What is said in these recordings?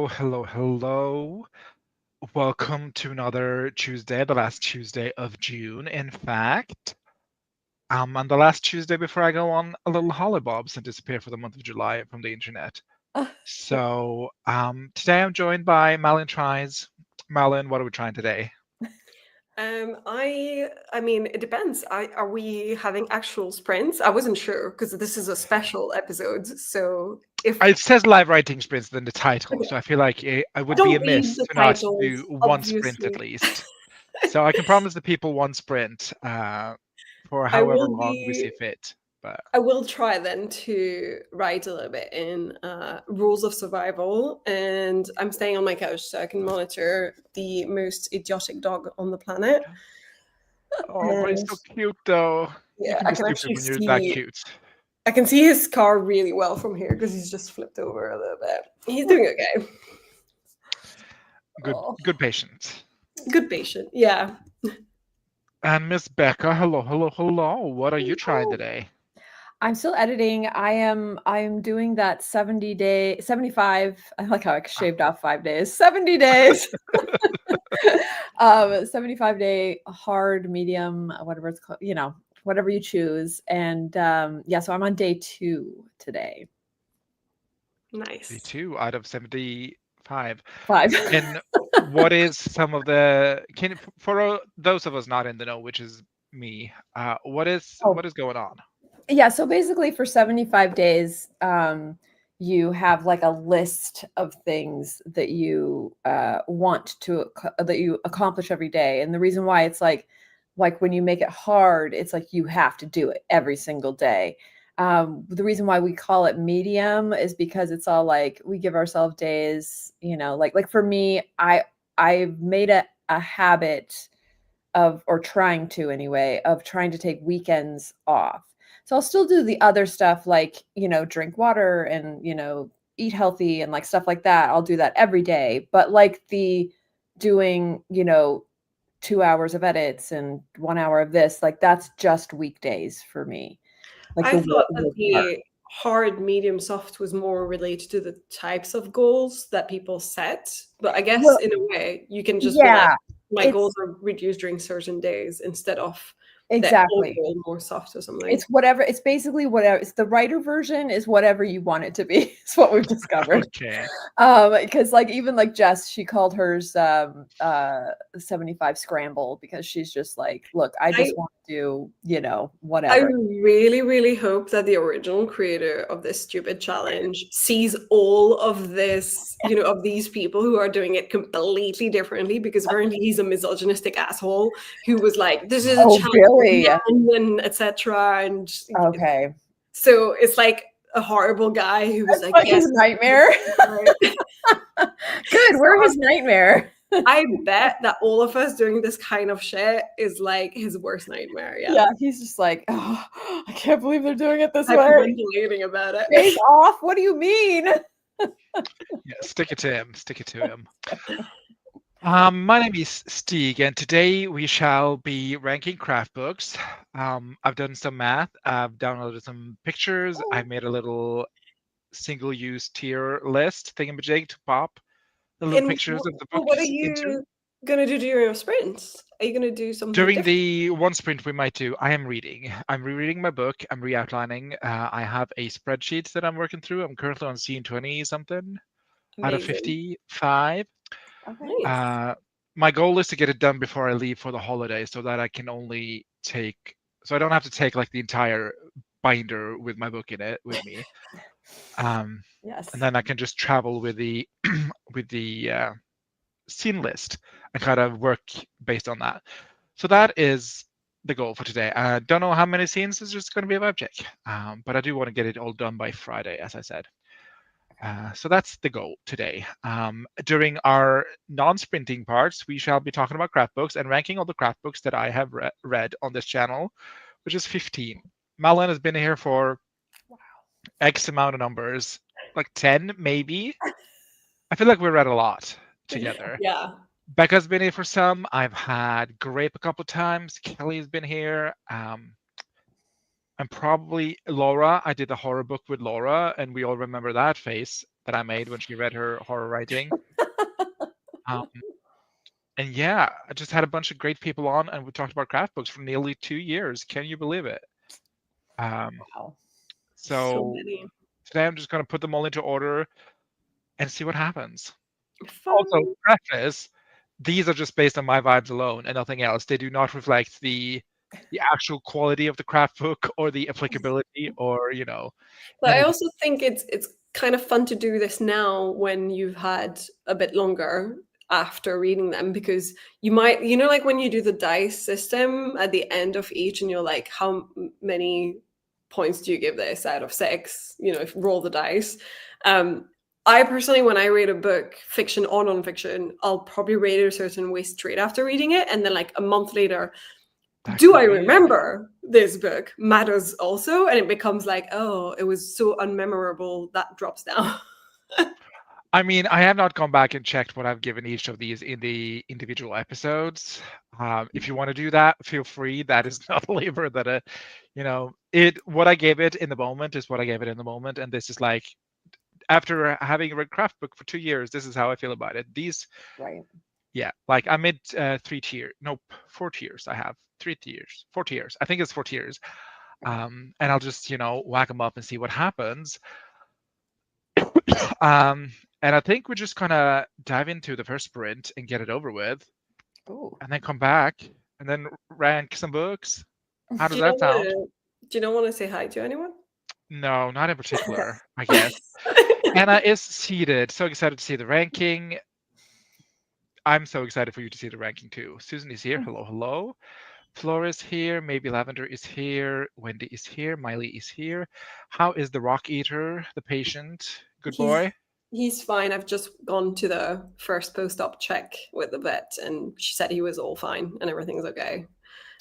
Hello. Welcome to another Tuesday, the last Tuesday of June, in fact. And the last Tuesday before I go on a little hollybobs and disappear for the month of July from the internet. Today I'm joined by Malin Tries. Malin, what are we trying today? I mean, it depends. Are we having actual sprints? I wasn't sure because this is a special episode. So if It says live writing sprints in the title, okay, so I feel like I I would be don't read amiss the to not do titles, one sprint at obviously. least. So I can promise the people one sprint for I however will long we see be. fit. But I will try then to write a little bit in rules of survival, and I'm staying on my couch so I can monitor the most idiotic dog on the planet. but he's And so cute though. You yeah, can I be can stupid actually when you're that see cute. I can see his car really well from here because he's just flipped over a little bit. He's doing okay. Good, Oh, good patience. good patient. Yeah. And Miss Becca, hello. What are you trying today? I'm still editing. I'm doing that 70-day, 75. I like how I shaved off 5 days. 70 days. 75-day hard, medium, whatever it's called, whatever you choose. And yeah, so I'm on day 2 today. Nice. 2 out of 75. 5. And what is some of the for those of us not in the know, which is me, what is Oh, going on? yeah, so basically for 75 days, you have like a list of things that you want to that you accomplish every day. And the reason why it's like when you make it hard, it's like you have to do it every single day. The reason why we call it medium is because it's all like we give ourselves days, like for me, I've made a habit of, or trying to anyway, of trying to take weekends off. So I'll still do the other stuff like, drink water and, eat healthy and like stuff like that. I'll do that every day. But like the doing, 2 hours of edits and 1 hour of this, like that's just weekdays for me. Like I the thought that work part. the hard, medium, soft was more related to the types of goals that people set. But I guess Well, in a way, you can just be like, yeah, my goals it's are reduced during certain days instead of the all exactly. goal more soft or something. It's whatever. It's basically whatever. It's the writer version is whatever you want it to be. It's what we've discovered. Okay. Because like even like Jess, she called hers 75 scramble because she's just like, look, I I just want to do, I whatever. really, really hope that the original creator of this stupid challenge sees all of this, of these people who are doing it completely differently because apparently he's a misogynistic asshole who was like, this is a Oh, challenge for really? men and etc. And Okay. so it's like a horrible guy who was That's like, like yes. his nightmare. Good. So We're his nightmare. I bet that all of us doing this kind of shit is like his worst nightmare. Yeah. Yeah, he's just like, oh, I can't believe they're doing it this way. Hyperventilating about it. Days off? What do you mean? Yeah, stick it to him. Stick it to him. My name is Stig, and today we shall be ranking craft books. I've done some math. I've downloaded some pictures. I made a little single-use tier list thingamajig to pop the little And pictures of the what are books into. you gonna do during your sprints? Are you gonna do something During different? the one sprint we might do, I am reading. I'm rereading my book. I'm re-outlining. I have a spreadsheet that I'm working through. I'm currently on scene 20 something out of Amazing. 55. Okay. Nice. My goal is to get it done before I leave for the holiday so that I can only take, so I don't have to take like the entire binder with my book in it with me. And Yes. then I can just travel with the with the scene list and kind of work based on that. So that is the goal for today. I don't know how many scenes is just going to be a vibe check, but I do want to get it all done by Friday, as I said. So that's the goal today. During our non-sprinting parts, we shall be talking about craft books and ranking all the craft books that I have read on this channel, which is 15. Malin has been here for X amount of numbers, like 10 maybe. I feel like we read a lot together. Yeah. Becca's been here for some. I've had Grape a couple of times. Kelly's been here. And probably Laura. I did a horror book with Laura, and we all remember that face. that I made when she read her horror writing. Um, and yeah, I just had a bunch of great people on, and we talked about craft books for nearly 2 years. Can you believe it? Um, Wow. So so many. today I'm just going to put them all into order and see what happens. Also, Fun. preface, these are just based on my vibes alone and nothing else. They do not reflect the actual quality of the craft book or the applicability or But I anything. also think it's kind of fun to do this now when you've had a bit longer after reading them, because you might, like when you do the dice system at the end of each and you're like, how many points do you give this out of 6? If roll the dice. I personally, when I rate a book, fiction or nonfiction, I'll probably rate it a certain way straight after reading it, and then like a month later, That do could I be it. remember this book matters also, and it becomes like, oh, it was so unmemorable, that drops down. I mean, I have not gone back and checked what I've given each of these in the individual episodes. If you want to do that, feel free. That is not a labor that what I gave it in the moment is what I gave it in the moment, and this is like after having read craft book for 2 years, this is how I feel about it. These, Right. yeah, like I'm in 4 tiers. I have 3 tiers, 4 tiers. I think it's 4 tiers. And I'll just whack them up and see what happens. And I think we're just gonna dive into the first sprint and get it over with, Ooh. and then come back and then rank some books. How does Do you not that want sound? to? Do you not want to say hi to anyone? No, not in particular, I guess. Anna is seated. So excited to see the ranking. I'm so excited for you to see the ranking too. Susan is here. Hello, hello. Flora is here. Maybe Lavender is here. Wendy is here. Miley is here. How is the Rock Eater, the patient? Good he's boy. he's fine. I've just gone to the first post-op check with the vet, and she said he was all fine and everything's okay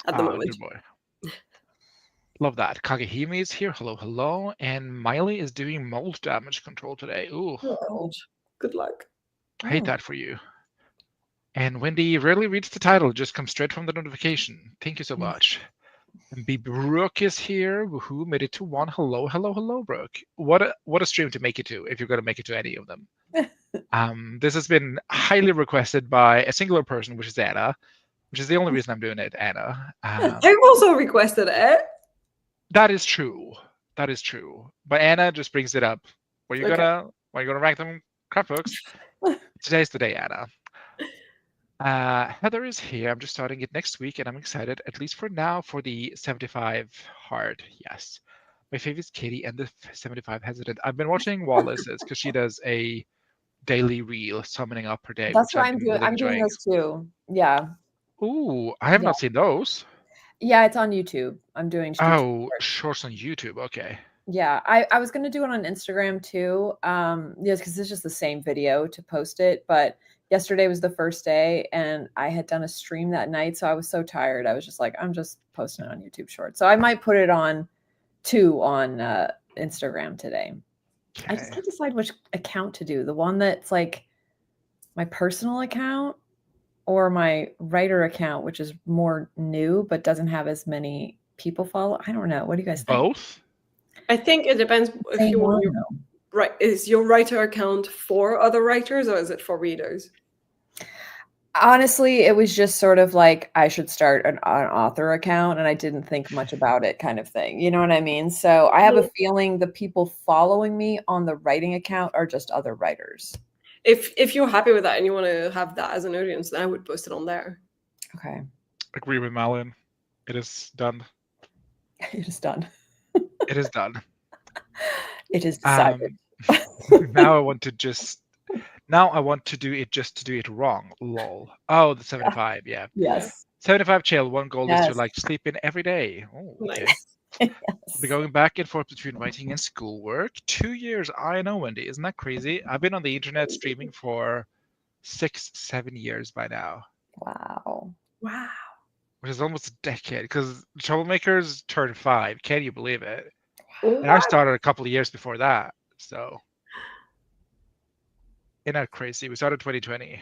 at the moment. Good boy. Love that. Kagehime is here. Hello, hello. And Miley is doing mold damage control today. Ooh, Oh, good luck. hate that for you. And Wendy rarely reads the title, just comes straight from the notification. Thank you so much. And B. Brooke is here. Woohoo, made it to 1. Hello, hello, hello, Brooke. What a stream to make it to, if you're going to make it to any of them. This has been highly requested by a singular person, which is Anna, which is the only reason I'm doing it, Anna. I've also requested it. That is true. That is true. But Anna just brings it up. Are you Okay. gonna rank them crap books? Today's the day, Anna. Heather is here. I'm just starting it next week, and I'm excited, at least for now, for the 75 hard. Yes. My favorite is Katie and the 75 hesitant. I've been watching Wallace's because she does a daily reel summoning up her day, That's which what I've I'm been doing. really I'm doing enjoying. those too. Yeah. Ooh, I have Yeah. not seen those. Yeah, it's on YouTube. I'm doing shorts on YouTube. Okay. Yeah, I was gonna do it on Instagram too. Yes, because it's just the same video to post it. But yesterday was the first day, and I had done a stream that night, so I was so tired. I was just like, I'm just posting it on YouTube Shorts. So I might put it on Instagram today. Okay. I just can't decide which account to do. The one that's like my personal account or my writer account, which is more new but doesn't have as many people follow. I don't know. What do you guys think? Both? I think it depends if you want is your writer account for other writers or is it for readers? Honestly, it was just sort of like I should start an author account, and I didn't think much about it, kind of thing. You know what I mean? So I have a feeling the people following me on the writing account are just other writers. If you're happy with that and you want to have that as an audience, then I would post it on there. Okay. Agree with Malin. It is done. It is done. It is done. It is decided. Now I want to do it just to do it wrong. Lol. Oh, the 75. Yeah. Yes. 75 chill. One goal is to Yes. like sleep in every day. Oh, okay. Nice. Yes. I'll be going back and forth between writing and schoolwork. 2 years. I know, Wendy. Isn't that crazy? I've been on the internet streaming for 6-7 years by now. Wow. Wow. Which is almost a decade, because Troublemakers turned 5. Can you believe it? What? And I started a couple of years before that. So, isn't that crazy? We started 2020.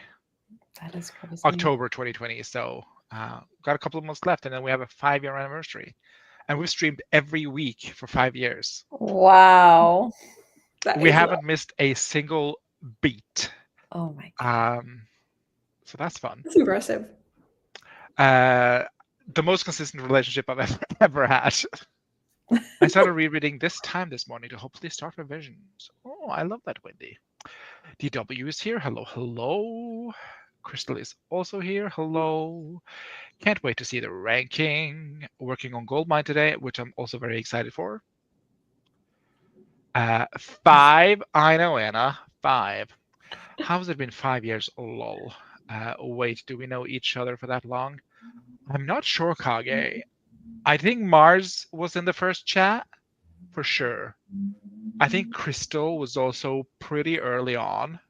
That is crazy. October 2020. So, got a couple of months left, and then we have a 5-year anniversary. And we've streamed every week for 5 years. Wow. We is a lot. haven't missed a single beat. Oh my god. So that's fun. That's impressive. The most consistent relationship I've ever had. I started rereading this time this morning to hopefully start revisions. Oh, I love that, Wendy. DW is here. Hello, hello. Crystal is also here. Hello. Can't wait to see the ranking. Working on Goldmine today, which I'm also very excited for. 5. I know, Anna. 5. How has it been 5 years? Lol. Wait, do we know each other for that long? I'm not sure, Kage. I think Mars was in the first chat, for sure. I think Crystal was also pretty early on.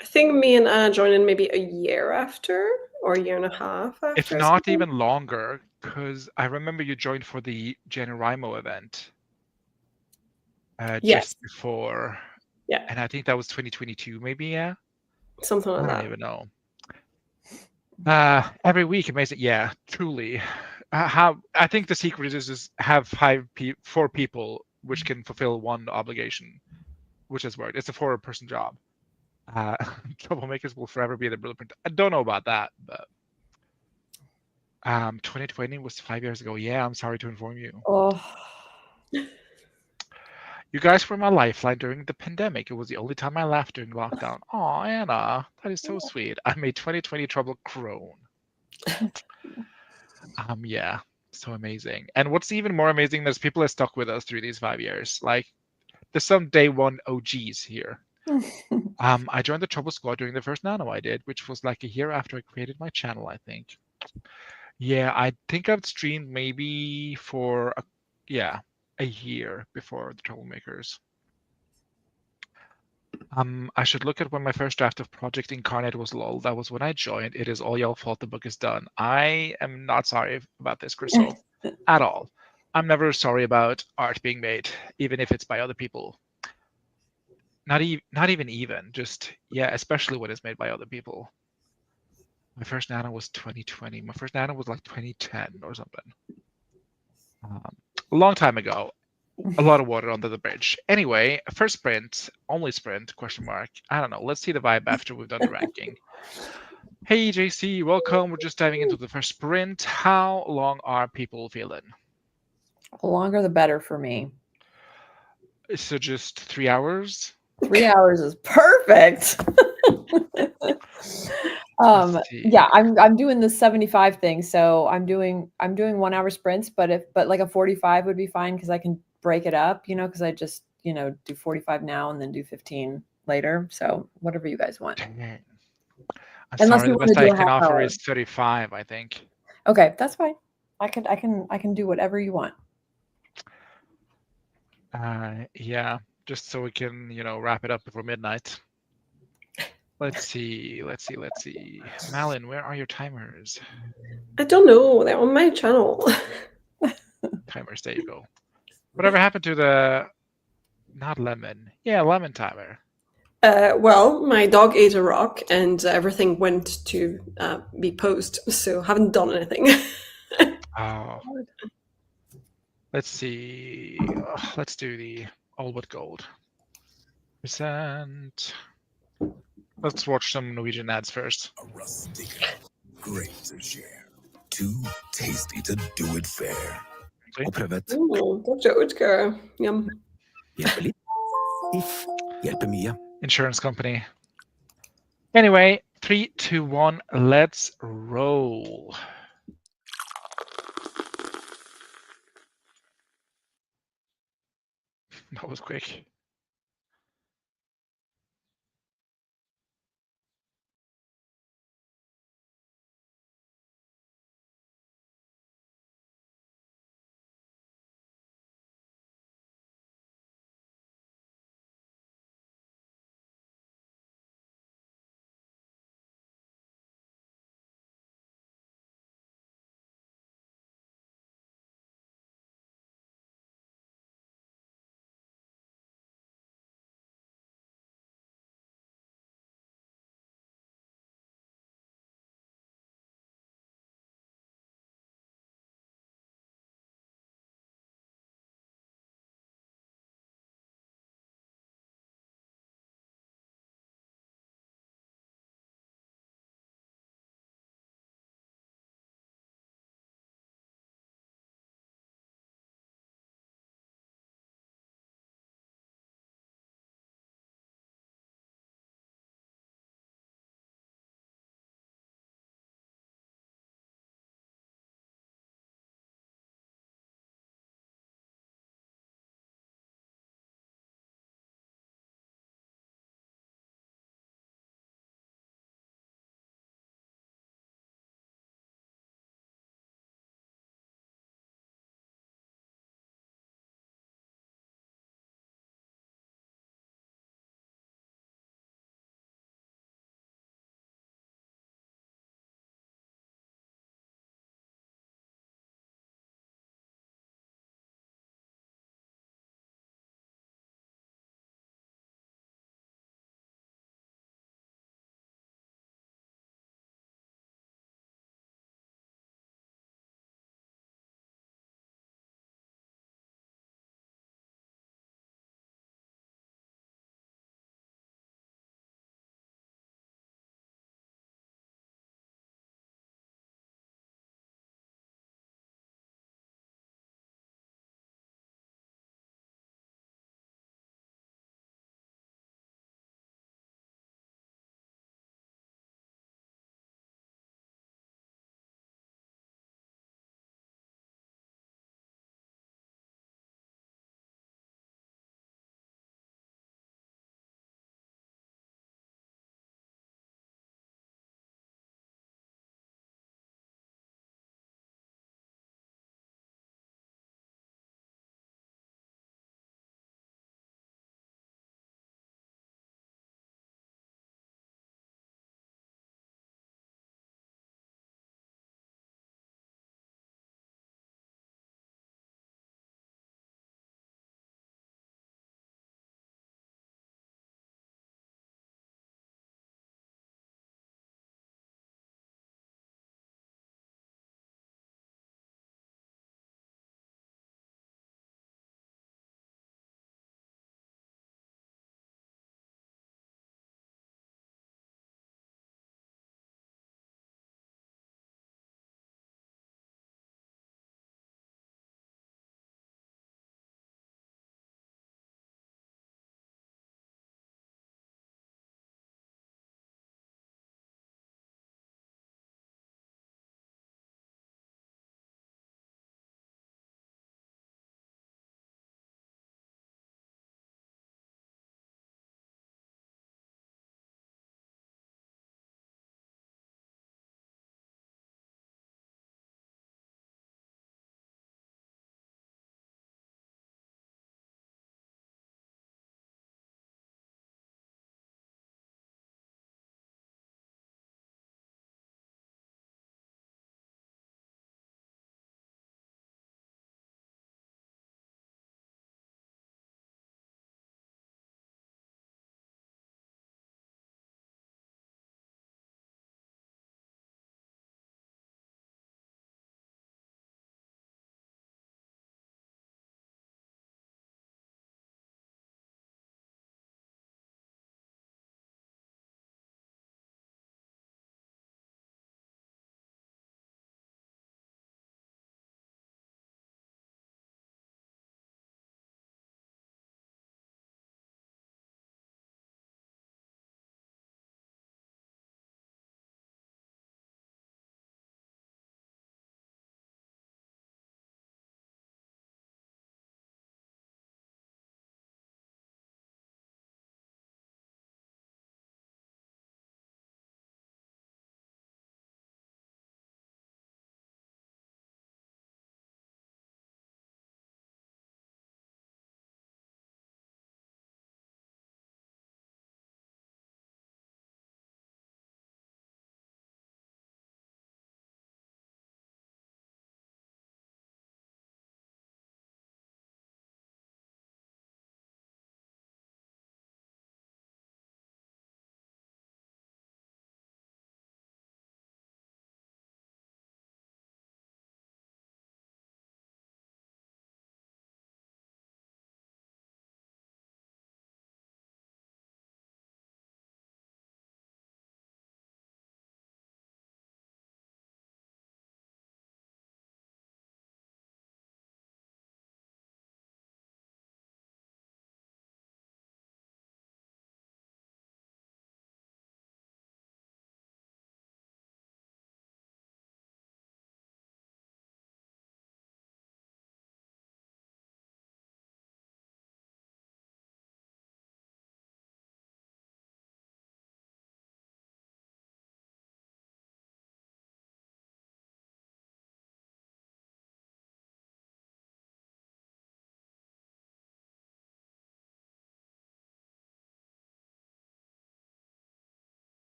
I think me and Anna joined in maybe a year after, or a year and a half after. If not even longer, because I remember you joined for the Generaimo event Yes. just before. Yeah. And I think that was 2022, maybe, yeah? Something like I that. don't even know. Every week, amazing. Yeah, truly. I think the secret is just have 4 people which can fulfill one obligation, which has worked. It's a 4-person job. Troublemakers will forever be the blueprint. I don't know about that, but 2020 was 5 years ago. Yeah, I'm sorry to inform you. Oh. You guys were my lifeline during the pandemic. It was the only time I laughed during lockdown. Oh, Anna, that is so sweet. I made 2020 trouble grown. Yeah, so amazing. And what's even more amazing is people are stuck with us through these 5 years. Like, there's some day one OGs here. I joined the Trouble Squad during the first Nano I did, which was like a year after I created my channel, I think. Yeah, I think I've streamed maybe for a year before the Troublemakers. I should look at when my first draft of Project Incarnate was. Lol. That was when I joined. It is all y'all fault the book is done. I am not sorry about this, Crystal, at all. I'm never sorry about art being made, even if it's by other people. Not even. Just especially when it's made by other people. My first Nano was 2020. My first Nano was like 2010 or something. A long time ago. A lot of water under the bridge. Anyway, first sprint, only sprint, question mark. I don't know. Let's see the vibe after we've done the ranking. Hey, JC, welcome. We're just diving into the first sprint. How long are people feeling? The longer the better for me. So just 3 hours? 3 hours is perfect. Yeah, I'm doing the 75 thing, so I'm doing 1 hour sprints, but like a 45 would be fine because I can break it up, because I just do 45 now and then do 15 later. So whatever you guys want. I'm Unless sorry, you the want best to do I a can half offer hour. is 35, I think. Okay, that's fine. I can do whatever you want. Yeah, just so we can, wrap it up before midnight. Let's see. Malin, where are your timers? I don't know. They're on my channel. Timers, there you go. Whatever happened to the, not lemon. Yeah, lemon timer. Well, my dog ate a rock and everything went to be post, so haven't done anything. Oh. Let's see. Let's do the all but gold. Percent. Let's watch some Norwegian ads first. A rustic, great to share. Too tasty to do it fair. Og prøvet. Dr. Utker. Yum. Hjelper litt. If hjelper mye. Insurance company. Anyway, 3, 2, 1, let's roll. That was quick.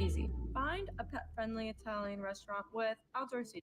Easy. Find a pet-friendly Italian restaurant with outdoor seating.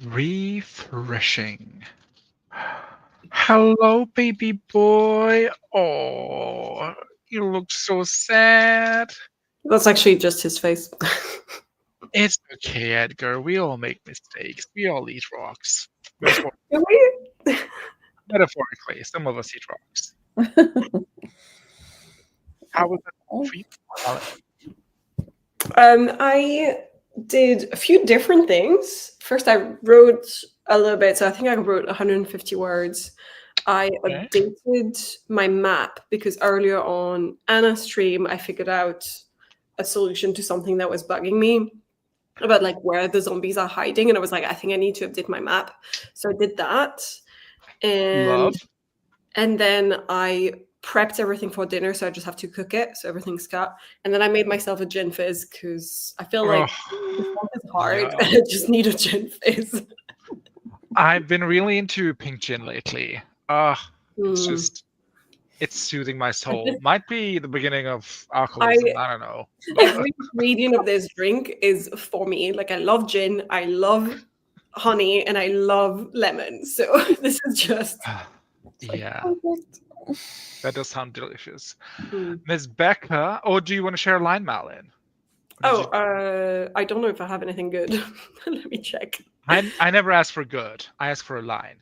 Refreshing. Hello, baby boy. Oh, you look so sad. That's actually just his face. It's okay, Edgar. We all make mistakes. We all eat rocks. Metaphorically, some of us eat rocks. How was that for you, Alan? I did a few different things. First, I wrote a little bit. So I think I wrote 150 words. I Okay. updated my map because earlier on Anna's stream, I figured out a solution to something that was bugging me about like where the zombies are hiding. And I was like, I think I need to update my map. So I did that. Love. And then I prepped everything for dinner, so I just have to cook it, so everything's cut. And then I made myself a gin fizz because I feel like the stuff is hard. yeah. And I just need a gin fizz. I've been really into pink gin lately. It's just, it's soothing my soul. Might be the beginning of alcoholism. I don't know. Every ingredient of this drink is for me. Like I love gin, I love honey, and I love lemon. So this is just yeah. That does sound delicious. Mm. Ms. Becca, do you want to share a line, Malin? I don't know if I have anything good. Let me check. I never ask for good. I ask for a line.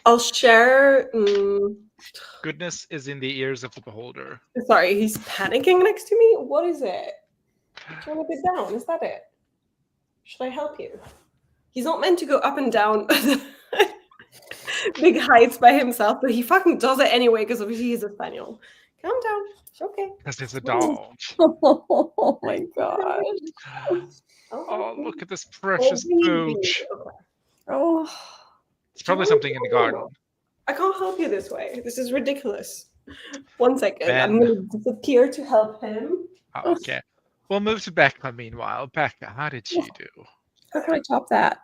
I'll share. Goodness is in the ears of the beholder. Sorry, he's panicking next to me. What is it? Do you want to get down? Is that it? Should I help you? He's not meant to go up and down big heights by himself, but he fucking does it anyway because obviously he's a spaniel. Calm down. It's okay. Because it's a dog. Oh my gosh. Oh, look at this precious pooch. Oh, it's probably something in the garden. I can't help you this way. This is ridiculous. 1 second. Ben. I'm going to disappear to help him. Okay. We'll move to Becca meanwhile. Becca, how did you do? How can I top that?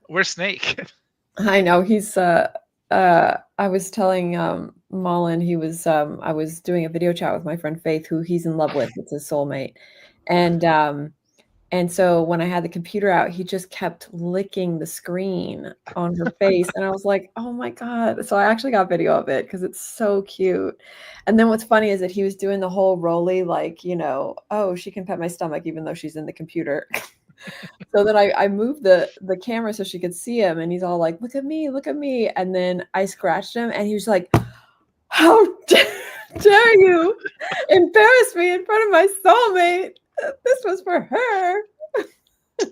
Where's Snake? I know he's I was telling Mullen he was I was doing a video chat with my friend Faith, who he's in love with. It's his soulmate. And so when I had the computer out, he just kept licking the screen on her face. And I was like, oh my God. So I actually got video of it because it's so cute. And then what's funny is that he was doing the whole Rolly, like, oh, she can pet my stomach even though she's in the computer. So then I moved the camera so she could see him. And he's all like, look at me, look at me. And then I scratched him and he was like, how dare you embarrass me in front of my soulmate? This was for her.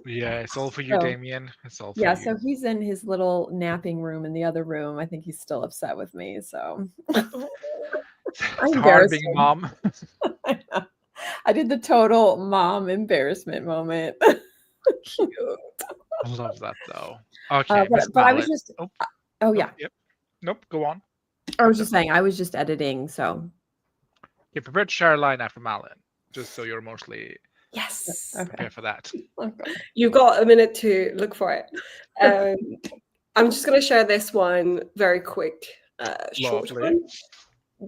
Yeah, it's all for you, Damien. It's all for you. Yeah, so he's in his little napping room in the other room. I think he's still upset with me. So it's hard being a mom. I did the total mom embarrassment moment. Cute. I love that though. Okay, but I was just yeah. Yep. Nope, go on. I was just saying I was just editing, so you're prepared to share a line after Malin. Just so you're mostly prepared for that. Okay. You've got a minute to look for it. I'm just going to share this one very quick. Short one.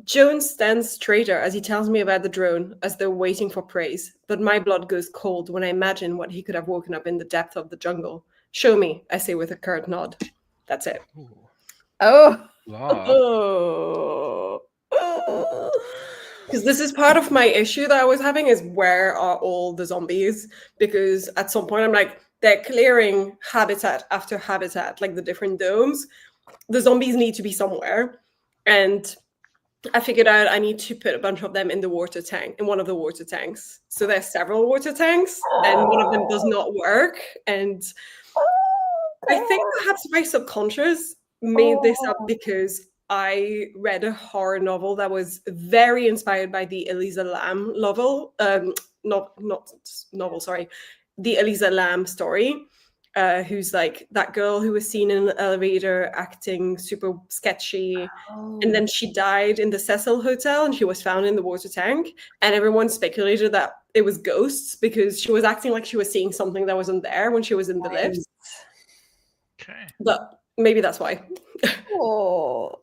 Jones stands straighter as he tells me about the drone, as though waiting for praise. But my blood goes cold when I imagine what he could have woken up in the depth of the jungle. Show me, I say with a curt nod. That's it. Ooh. Oh. Because this is part of my issue that I was having is where are all the zombies? Because at some point I'm like, they're clearing habitat after habitat, like the different domes. The zombies need to be somewhere. And I figured out I need to put a bunch of them in the water tank, in one of the water tanks. So there's several water tanks and one of them does not work. And I think perhaps my subconscious made this up because I read a horror novel that was very inspired by the Elisa Lam novel. Not novel, sorry. The Elisa Lam story, who's like that girl who was seen in an elevator acting super sketchy. And then she died in the Cecil Hotel and she was found in the water tank. And everyone speculated that it was ghosts because she was acting like she was seeing something that wasn't there when she was in the lift. Okay. But maybe that's why. Oh.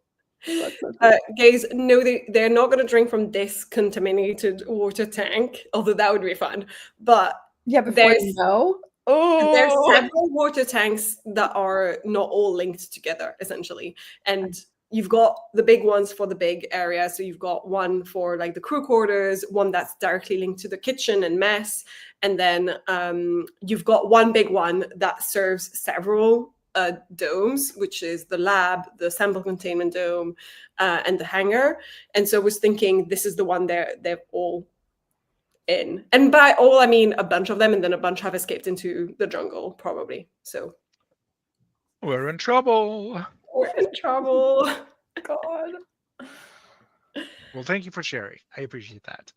Guys, no, they're not going to drink from this contaminated water tank, although that would be fun. But Yeah, before you There's know. there's Oh, several water tanks that are not all linked together, essentially. And you've got the big ones for the big area. So you've got one for like the crew quarters, one that's directly linked to the kitchen and mess. And then you've got one big one that serves several domes, which is the lab, the sample containment dome, and the hangar. And so I was thinking this is the one they've all in. And by all, I mean a bunch of them, and then a bunch have escaped into the jungle, probably. So We're in trouble. we're in trouble. God. Well, thank you for sharing. I appreciate that.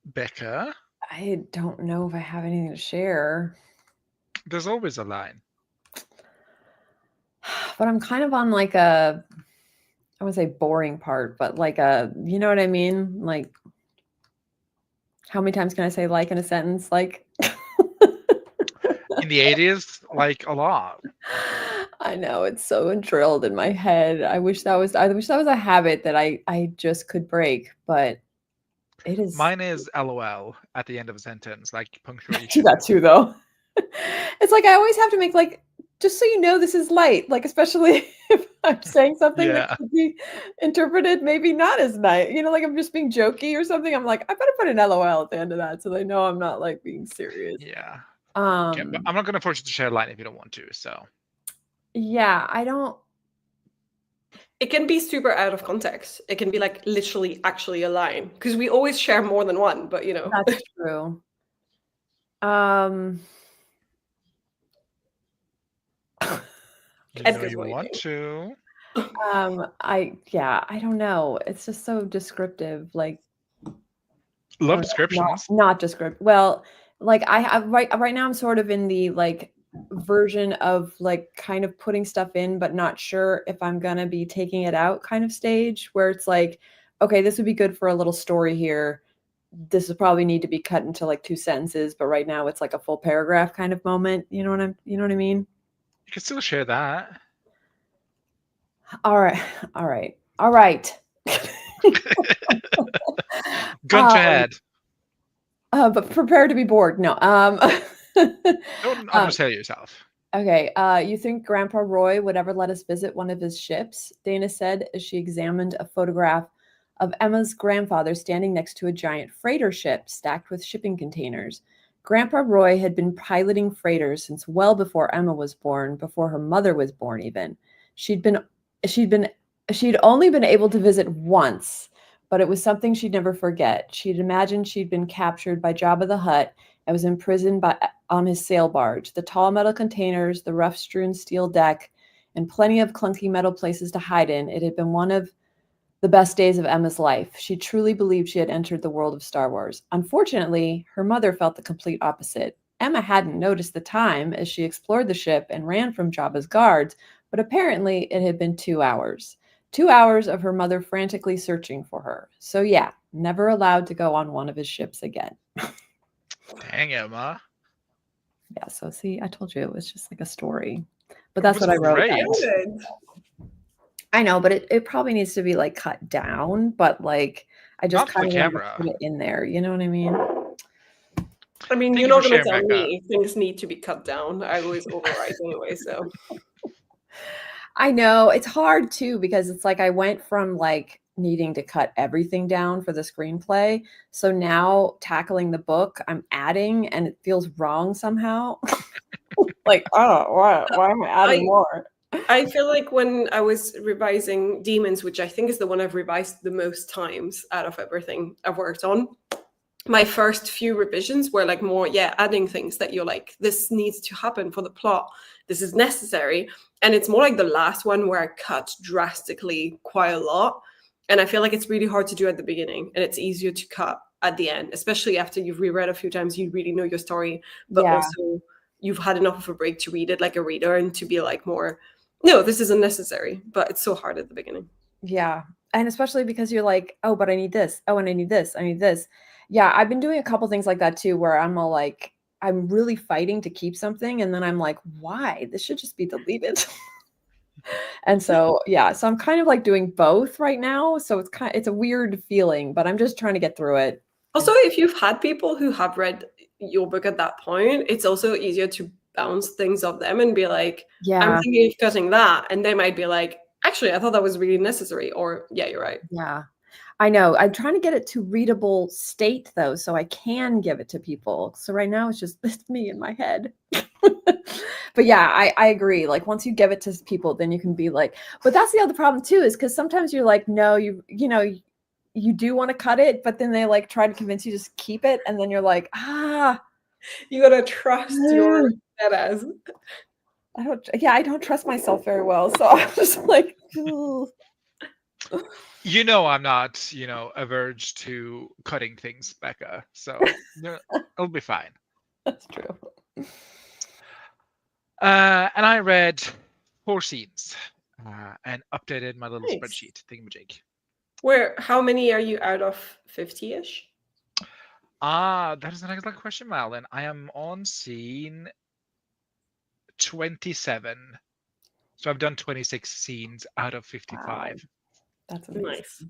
Becca, I don't know if I have anything to share, there's always a line. but I'm kind of on like a, I would say boring part, but like a, you know what I mean? Like, how many times can I say like in a sentence? Like, In the 80s, like a lot. I know it's so drilled in my head. I wish that was a habit that I just could break, but it is. Mine is LOL at the end of a sentence, like I do punctuation. that too, though. It's like I always have to make like, just so you know, this is light. Like, especially if I'm saying something Yeah. that could be interpreted maybe not as nice. You know, like I'm just being jokey or something. I'm like, I better put an LOL at the end of that so they know I'm not like being serious. Yeah. Okay, but I'm not going to force you to share a line if you don't want to. So Yeah, I don't. It can be super out of context. It can be like literally actually a line, because we always share more than one, but you know. That's true. you know Edgar's you waiting. want to. I don't know. It's just so descriptive. Like, Love or descriptions. not descriptive. Well, like I have right now I'm sort of in the like version of like kind of putting stuff in but not sure if I'm gonna be taking it out kind of stage, where it's like, okay, this would be good for a little story here. This would probably need to be cut into like 2 sentences, but right now it's like a full paragraph kind of moment. You know what I mean? You can still share that. All right. Gun to head. But prepare to be bored. No. Don't undersell yourself. Okay. You think Grandpa Roy would ever let us visit one of his ships? Dana said as she examined a photograph of Emma's grandfather standing next to a giant freighter ship stacked with shipping containers. Grandpa Roy had been piloting freighters since well before Emma was born, before her mother was born even. She'd only been able to visit once, but it was something she'd never forget. She'd imagined she'd been captured by Jabba the Hutt and was imprisoned on his sail barge. The tall metal containers, the rough-strewn steel deck, and plenty of clunky metal places to hide in. It had been one of the best days of Emma's life. She truly believed she had entered the world of Star Wars. Unfortunately, her mother felt the complete opposite. Emma hadn't noticed the time as she explored the ship and ran from Jabba's guards, but apparently it had been 2 hours. 2 hours of her mother frantically searching for her. So yeah, never allowed to go on one of his ships again. Dang, Emma. Yeah, so see, I told you it was just like a story. But that's what I wrote. Great. Good. I know, but it probably needs to be like cut down, but like I just Not for kind of camera. put it in there. You know what I mean? I mean, Thank you're you not for going to sharing, tell Becca. me things need to be cut down. I always override anyway, so. I know it's hard too, because it's like I went from like needing to cut everything down for the screenplay. So now tackling the book, I'm adding and it feels wrong somehow. Like, oh, why am I adding more? I feel like when I was revising Demons, which I think is the one I've revised the most times out of everything I've worked on, my first few revisions were like more, adding things that you're like, this needs to happen for the plot. This is necessary. And it's more like the last one where I cut drastically quite a lot. And I feel like it's really hard to do at the beginning, and it's easier to cut at the end, especially after you've reread a few times, you really know your story, but also you've had enough of a break to read it like a reader and to be like more, no, this isn't necessary, but it's so hard at the beginning. Yeah. And especially because you're like, oh, but I need this. Oh, and I need this. I need this. Yeah. I've been doing a couple things like that too, where I'm all like, I'm really fighting to keep something. And then I'm like, why? This should just be deleted. And so, yeah. So I'm kind of like doing both right now. So it's a weird feeling, but I'm just trying to get through it. Also, if you've had people who have read, your book at that point, it's also easier to bounce things off them and be like, I'm Yeah. thinking of cutting that. And they might be like, actually, I thought that was really necessary. Or, yeah, you're right. Yeah. I know. I'm trying to get it to readable state though, so I can give it to people. So right now it's just it's me in my head. But yeah, I agree. Like once you give it to people, then you can be like, but that's the other problem too, is because sometimes you're like, no, you know, you do want to cut it, but then they like try to convince you to just keep it, and then you're like, You gotta trust your badass. I don't trust myself very well. So I'm just like, "Ugh." You know, I'm not, averse to cutting things, Becca. So it'll be fine. That's true. And I read 4 scenes and updated my little Nice. spreadsheet thingamajig. How many are you out of 50-ish? That is an excellent question, Malin. I am on scene 27. So I've done 26 scenes out of 55. Wow. That's amazing. Nice.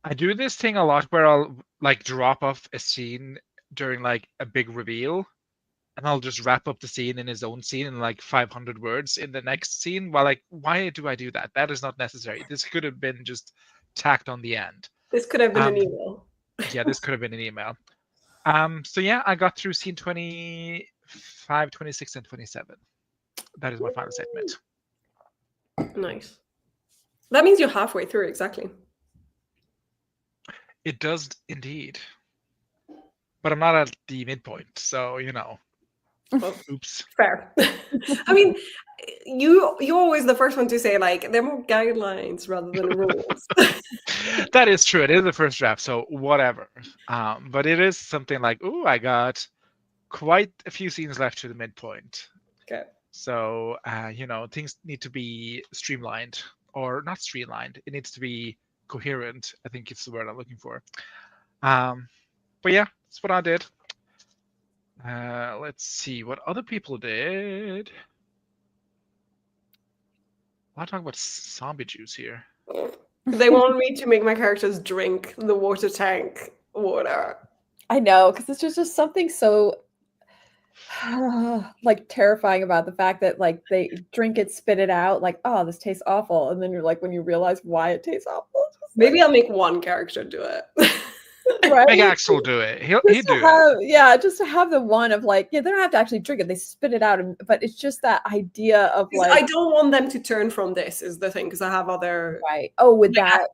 I do this thing a lot where I'll like drop off a scene during like a big reveal, and I'll just wrap up the scene in his own scene in like 500 words in the next scene. Well, like, why do I do that? That is not necessary. This could have been just tacked on the end. This could have been an email. Yeah, this could have been an email. So yeah, I got through scene 25, 26, and 27. That is my final statement. Nice. That means you're halfway through, exactly. It does indeed. But I'm not at the midpoint, so Well, oops. fair. I mean, you're always the first one to say like they're more guidelines rather than rules. That is true. It is the first draft, so whatever. But it is something like, ooh, I got quite a few scenes left to the midpoint. Okay. So things need to be streamlined, or not streamlined. It needs to be coherent. I think it's the word I'm looking for. But yeah, that's what I did. Let's see what other people did. I'll talk about zombie juice here. They want me to make my characters drink the water tank water. I know, because it's just something so like terrifying about the fact that like they drink it, spit it out, like, oh, this tastes awful, and then you're like, when you realize why it tastes awful, it's just Maybe I'll make one character do it. right? Make Axel do it. He'll do it. Yeah, just to have the one of like, yeah, they don't have to actually drink it; they spit it out, but it's just that idea of like, I don't want them to turn from this is the thing, because I have other. right? Oh, with that,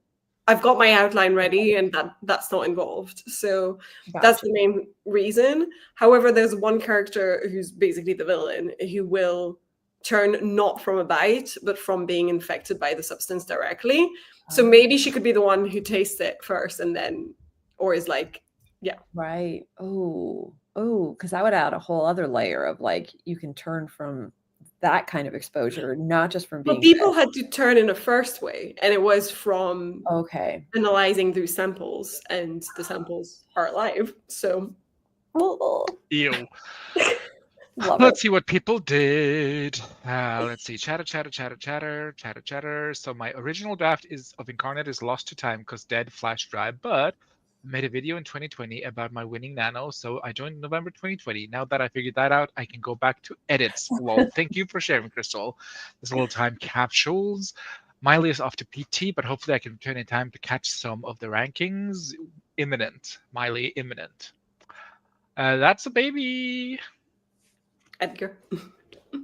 I've got my outline ready, and that's not involved. So that's the main reason. However, there's one character who's basically the villain who will turn not from a bite, but from being infected by the substance directly. So maybe she could be the one who tastes it first and then, or is like, yeah. Right. Oh, because that would add a whole other layer of like, you can turn from that kind of exposure, not just from being. But people had to turn in a first way, and it was from analyzing those samples, and the samples are alive. So, ew. Let's see what people did. Let's see. Chatter. So my original draft of Incarnate is lost to time because dead flash drive, but I made a video in 2020 about my winning nano, so I joined November 2020. Now that I figured that out, I can go back to edits. Lol. Thank you for sharing, Crystal. There's a little time capsules. Miley is off to PT, but hopefully I can return in time to catch some of the rankings. Imminent. Miley, imminent. That's a baby. Edgar.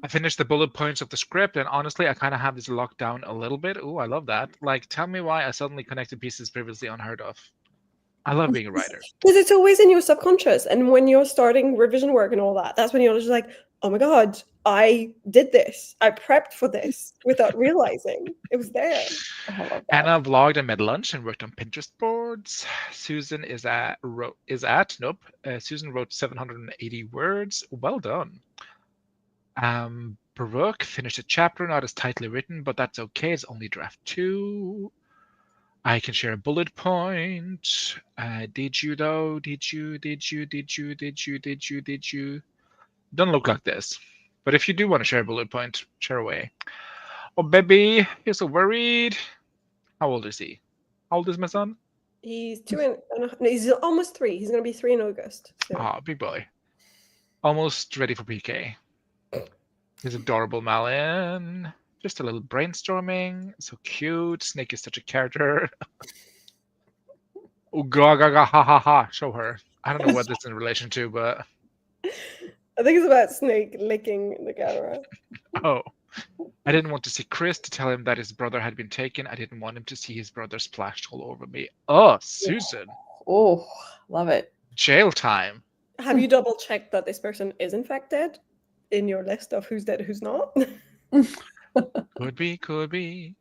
I finished the bullet points of the script, and honestly, I kind of have this locked down a little bit. Ooh, I love that. Like, tell me why I suddenly connected pieces previously unheard of. I love being a writer. Because it's always in your subconscious. And when you're starting revision work and all that, that's when you're just like, oh my God, I did this. I prepped for this without realizing it was there. Anna vlogged and made lunch and worked on Pinterest boards. Susan Susan wrote 780 words. Well done. Baruch finished a chapter, not as tightly written, but that's okay. It's only draft 2. I can share a bullet point. Did you though? Did you? Don't look like this. But if you do want to share a bullet point, share away. Oh, baby, you're so worried. How old is he? How old is my son? He's 2 and he's almost 3. He's going to be 3 in August. So. Oh, big boy. Almost ready for PK. He's adorable, Malin. Just a little brainstorming. So cute. Snake is such a character. Oh, ga ga ha ha ha. Show her. I don't know what this is in relation to, but I think it's about Snake licking the camera. oh. I didn't want to see Chris to tell him that his brother had been taken. I didn't want him to see his brother splashed all over me. Oh, Susan. Oh, love it. Jail time. Have you double checked that this person is infected in your list of who's dead, who's not? Could be, could be.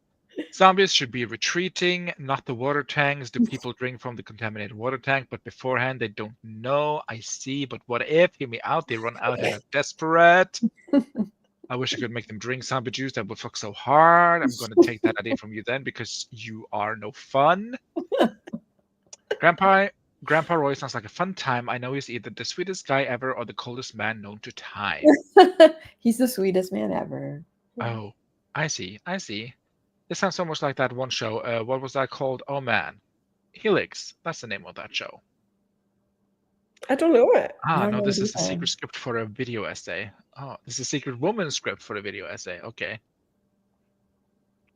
Zombies should be retreating, not the water tanks. Do people drink from the contaminated water tank? But beforehand, they don't know. I see, but what if? Hear me out. They run out and are desperate. I wish I could make them drink zombie juice. That would fuck so hard. I'm going to take that idea from you then because you are no fun. Grandpa Roy sounds like a fun time. I know he's either the sweetest guy ever or the coldest man known to time. He's the sweetest man ever. Oh, I see. I see. This sounds so much like that one show. What was that called? Oh man, Helix. That's the name of that show. I don't know it. Ah, no, No, this is the either. secret script for a video essay. Oh, this is a secret woman script for a video essay. Okay.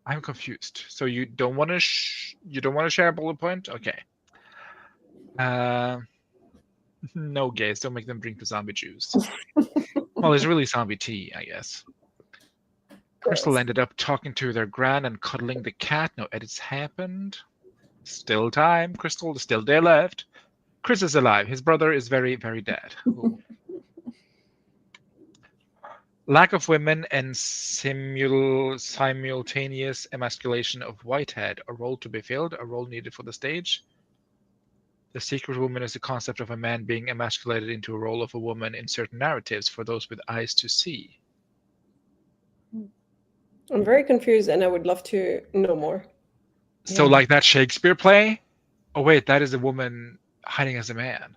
I'm confused. So you don't want to share a bullet point? Okay. No gays. Don't make them drink the zombie juice. Well, it's really zombie tea, I guess. Crystal Gross. ended up talking to their gran and cuddling the cat. No edits happened. Still time. Crystal, there's still day left. Chris is alive. His brother is very, very dead. Ooh. Lack of women and simultaneous emasculation of Whitehead. A role to be filled. A role needed for the stage. The secret woman is the concept of a man being emasculated into a role of a woman in certain narratives for those with eyes to see. I'm very confused and I would love to know more. So, Yeah. like that Shakespeare play? Oh, wait, that is a woman hiding as a man.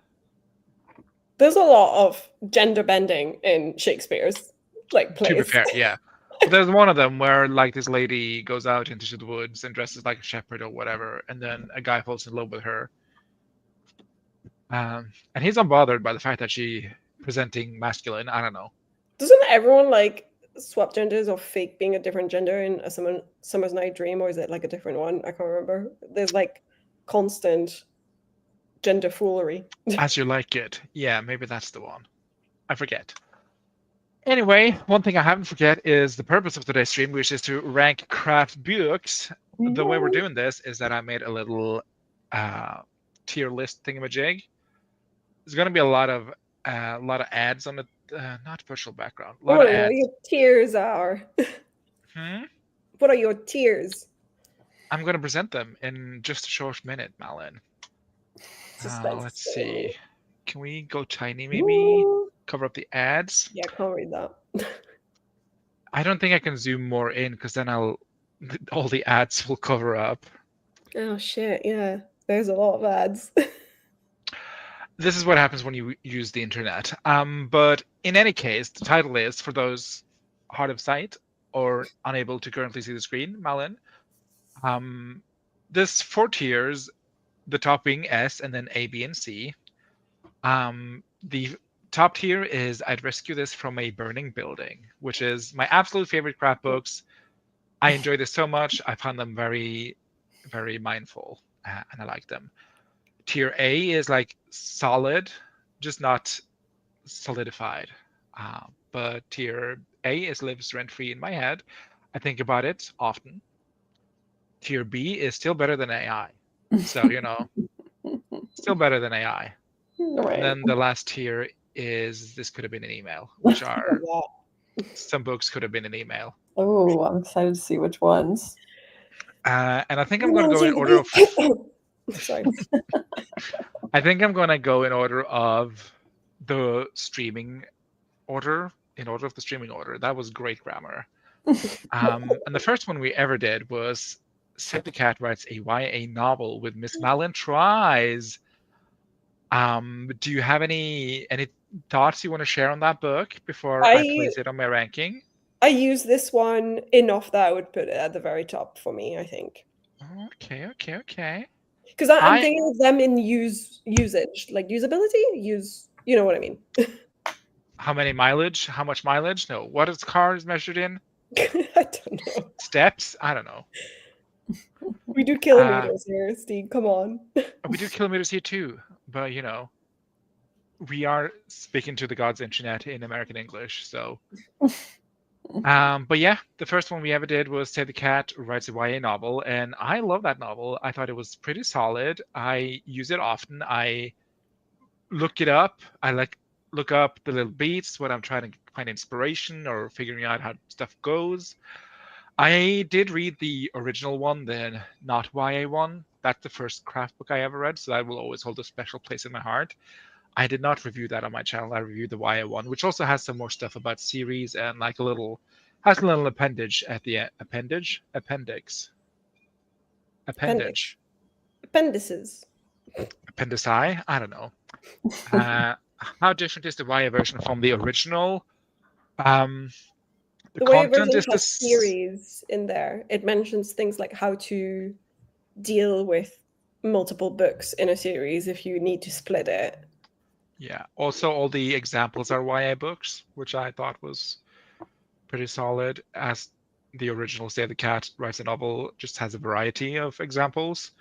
There's a lot of gender bending in Shakespeare's like To be plays. fair, yeah. But there's one of them where, like, this lady goes out into the woods and dresses like a shepherd or whatever, and then a guy falls in love with her. And he's unbothered by the fact that she presenting masculine. I don't know. Doesn't everyone like swap genders or fake being a different gender in a Summer's Night Dream, or is it like a different one? I can't remember. There's like constant gender foolery. As you like it. Yeah, maybe that's the one. I forget. Anyway, one thing I haven't forget is the purpose of today's stream, which is to rank craft books. The way we're doing this is that I made a little tier list thingamajig. There's going to be a lot of ads on it. Not virtual background. A lot of What ads. your tears are? What are your tears? I'm going to present them in just a short minute, Malin. Let's see. Can we go tiny, maybe? Ooh. Cover up the ads? Yeah, I can't read that. I don't think I can zoom more in because then all the ads will cover up. Oh shit, yeah. There's a lot of ads. This is what happens when you use the internet. But in any case, the title is, for those hard of sight or unable to currently see the screen, Malin, this 4 tiers, the top being S and then A, B, and C. The top tier is I'd rescue this from a burning building, which is my absolute favorite craft books. I enjoy this so much. I found them very, very mindful, and I like them. Tier A is like solid, just not solidified. But tier A lives rent-free in my head. I think about it often. Tier B is still better than AI. So, still better than AI. Right. And then the last tier is this could have been an email, which are some books could have been an email. Oh, I'm excited to see which ones. And I think I'm going to go in order of. Sorry. I think I'm going to go in order of the streaming order. In order of the streaming order. That was great grammar. And the first one we ever did was Seth the Cat writes a YA novel with Miss Malin Tries. Do you have any thoughts you want to share on that book before I place it on my ranking? I use this one enough that I would put it at the very top for me, I think. Okay. Because I'm thinking of them in usage, like usability. You know what I mean. how many mileage? How much mileage? No. What is cars measured in? I don't know. Steps? I don't know. We do kilometers here, Steve. Come on. We do kilometers here too, but we are speaking to the God's internet in American English. So, but yeah, the first one we ever did was Save the Cat Writes a YA Novel, and I love that novel. I thought it was pretty solid. I use it often. I look it up. I look up the little beats when I'm trying to find inspiration or figuring out how stuff goes. I did read the original one, the not YA one. That's the first craft book I ever read, so that will always hold a special place in my heart. I did not review that on my channel. I reviewed the YA one, which also has some more stuff about series and like a little appendage at the appendage. Appendices. Appendici. I don't know. How different is the YA version from the original? The YA version has series in there. It mentions things like how to deal with multiple books in a series if you need to split it. Yeah. Also, all the examples are YA books, which I thought was pretty solid. As the original Save the Cat Writes a Novel just has a variety of examples.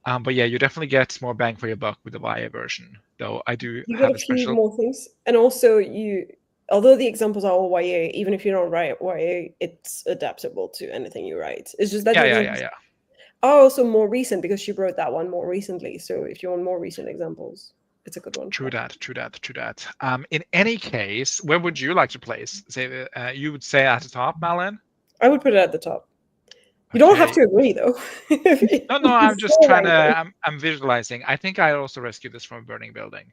But yeah, you definitely get more bang for your buck with the YA version. Though I do have a few more things, and also although the examples are all YA, even if you don't write YA, it's adaptable to anything you write. It's just that yeah. Are also more recent because she wrote that one more recently. So if you want more recent examples, it's a good one. True that. In any case, where would you like to place? Say, you would say at the top, Malin? I would put it at the top. You don't have to agree, though. No, I'm just trying to. I'm visualizing. I think I also rescued this from a burning building.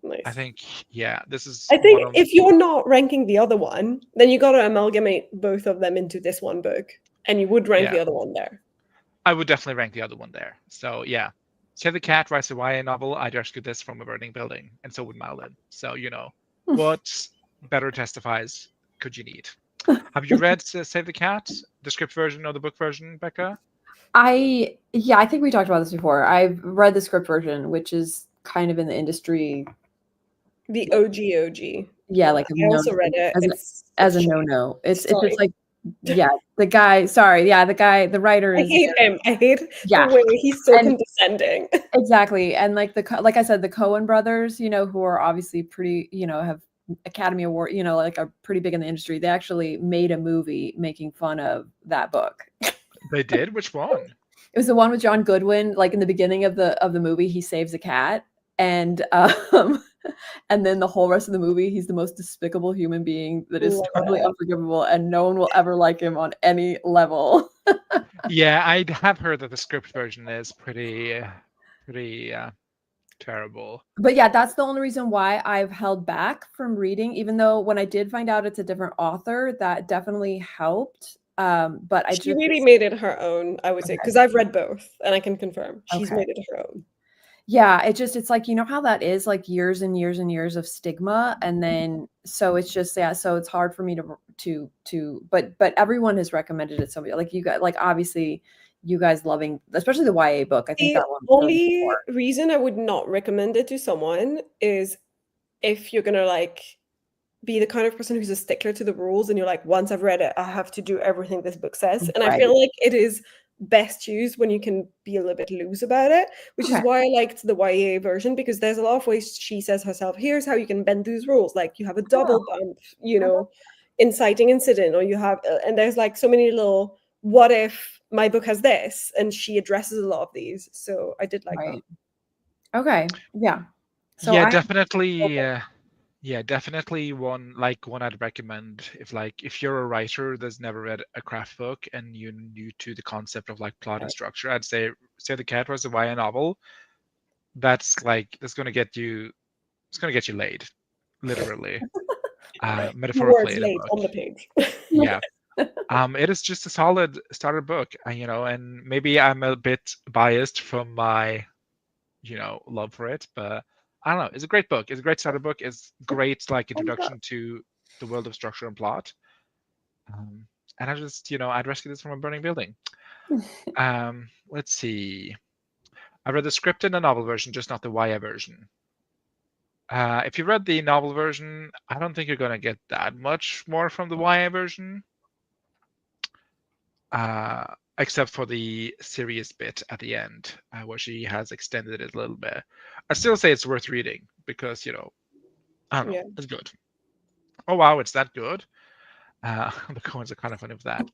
Nice. I think, yeah, this is. I think if you're not ranking the other one, then you got to amalgamate both of them into this one book, and you would rank the other one there. I would definitely rank the other one there. So yeah, Save the Cat Writes a YA Novel. I rescued this from a burning building, and so would Malin. So what better testifies could you need? Have you read Save the Cat, the script version or the book version, Becca? I think we talked about this before. I've read the script version, which is kind of in the industry. The OG. Yeah, like I also read it as a no. It's just like, yeah, the guy. Sorry, yeah, the writer is. I hate him. I hate the way he's so condescending. Exactly, and like I said, the Coen brothers, who are obviously pretty, have Academy Award, like are pretty big in the industry. They actually made a movie making fun of that book. They did? Which one? It was the one with John Goodwin. Like in the beginning of the movie, he saves a cat, and and then the whole rest of the movie, he's the most despicable human being that is totally unforgivable, and no one will ever like him on any level. Yeah, I have heard that the script version is pretty terrible. But yeah, that's the only reason why I've held back from reading, even though when I did find out it's a different author, that definitely helped. But she really made it her own, I would say, because I've read both and I can confirm she's made it her own. Yeah, it's like, how that is, like years and years and years of stigma, and then so it's just so it's hard for me to but everyone has recommended it. Somebody like you guys, like obviously you guys loving, especially the YA book. I think the only reason I would not recommend it to someone is if you're gonna like be the kind of person who's a stickler to the rules, and you're like, once I've read it, I have to do everything this book says. And I feel like it is best used when you can be a little bit loose about it, which is why I liked the YA version, because there's a lot of ways she says herself, here's how you can bend these rules. Like you have a double bump, inciting incident, or you have, and there's like so many little, what if my book has this? And she addresses a lot of these. So I did like that. Okay. Yeah. So yeah, definitely. Yeah, definitely one I'd recommend if you're a writer that's never read a craft book and you're new to the concept of like plot and structure. I'd say the Cat was a YA novel. That's gonna get you. It's gonna get you laid, literally, metaphorically. Words laid on the page. Yeah. It is just a solid starter book, and maybe I'm a bit biased from my, love for it, but I don't know. It's a great book. It's a great starter book. It's great, introduction to the world of structure and plot. And I just, I'd rescue this from a burning building. Let's see. I read the script and the novel version, just not the YA version. If you read the novel version, I don't think you're going to get that much more from the YA version, except for the serious bit at the end, where she has extended it a little bit. I still say it's worth reading because, I don't know, Yeah. it's good. Oh, wow, it's that good. The coins are kind of funny with that.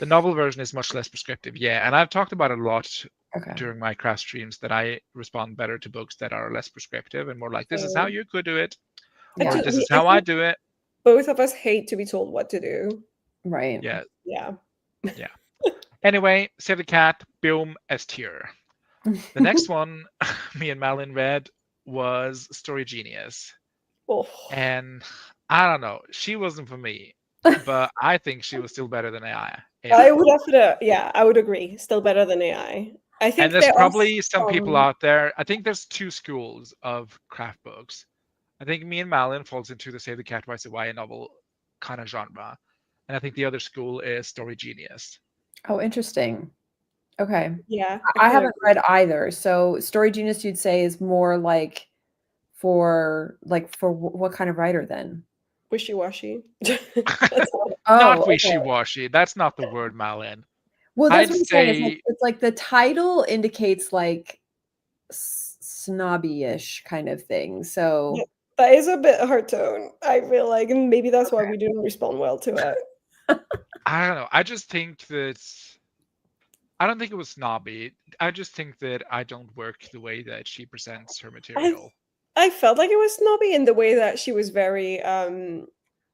The novel version is much less prescriptive, yeah, and I've talked about it a lot Okay. during my craft streams that I respond better to books that are less prescriptive and more like, this is how you could do it, Yeah. or this is I how I think do it. both of us hate to be told what to do. Right. Yeah. Yeah. Anyway, Save the Cat, boom, S tier. The next one me and Malin read was Story Genius. Oh. And I don't know, she wasn't for me, but I think she was still better than AI. I would have to, yeah, I would agree. Still better than AI. I think And there's there are probably some people out there. I think there's two schools of craft books. I think me and Malin falls into the Save the Cat writes a YA novel kind of genre. And I think the other school is Story Genius. Oh, interesting. Okay. Yeah, I can haven't agree. read either. So Story Genius, you'd say, is more like for what kind of writer then? Wishy-washy. Oh, Not okay. wishy-washy. That's not the word, Malin. Well, that's I'd what I'm saying. say It's like the title indicates like snobby-ish kind of thing. So Yeah, that is a bit hard tone, I feel like, and maybe that's why we didn't respond well to it. I don't know. I just think that I don't think it was snobby. I just think that I don't work the way that she presents her material. I felt like it was snobby in the way that she was very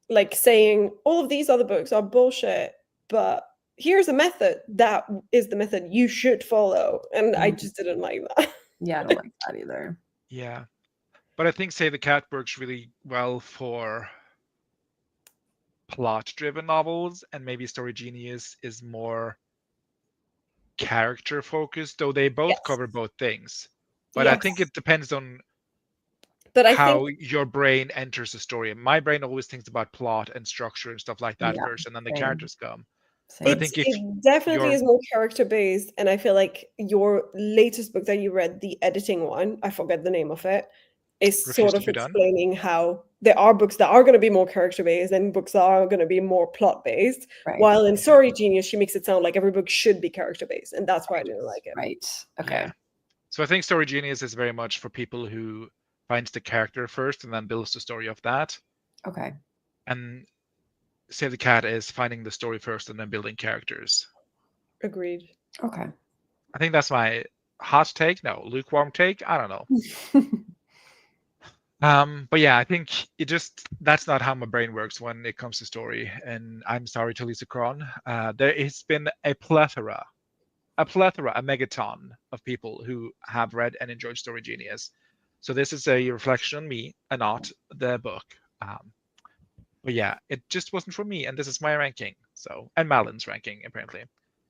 like saying all of these other books are bullshit, but here's a method that is the method you should follow. And I just didn't like that. yeah, I don't like that either. Yeah. But I think Save the Cat works really well for plot-driven novels, and maybe Story Genius is more character-focused, though they both Yes. cover both things. But I think Yes. it depends on But I how think your brain enters the story. My brain always thinks about plot and structure and stuff like that Yeah, first, and then the same. characters come. Same. But I think if it definitely you're is more character based, and I feel like your latest book that you read, the editing one, I forget the name of it, is refused sort to of be done, explaining how there are books that are going to be more character based and books that are going to be more plot based. Right. While in Story Genius, she makes it sound like every book should be character based, and that's why I didn't like it. Right. Okay. Yeah. So I think Story Genius is very much for people who finds the character first and then builds the story of that. Okay. And Save the Cat is finding the story first and then building characters. Agreed. Okay. I think that's my hot take. No, lukewarm take. I don't know. But yeah, I think that's not how my brain works when it comes to story. And I'm sorry to Lisa Cron. There has been a megaton of people who have read and enjoyed Story Genius. So this is a reflection on me and not the book. But yeah, it just wasn't for me, and this is my ranking. So, and Malin's ranking apparently.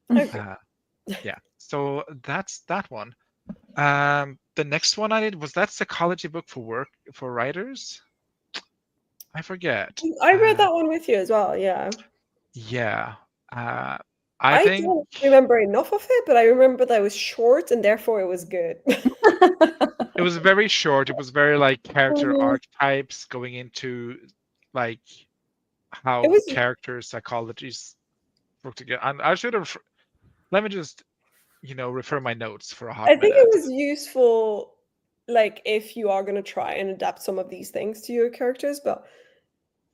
Okay. Yeah. So that's that one. The next one I did was that psychology book for writers. I forget. I read that one with you as well. Yeah. Yeah. I think don't remember enough of it, but I remember that it was short and therefore it was good. it was very short. It was very like character Mhm. archetypes going into like how It was- character psychologies work together. And I should have. Let me just, refer my notes for a hot I think minute. it was useful, like if you are going to try and adapt some of these things to your characters, but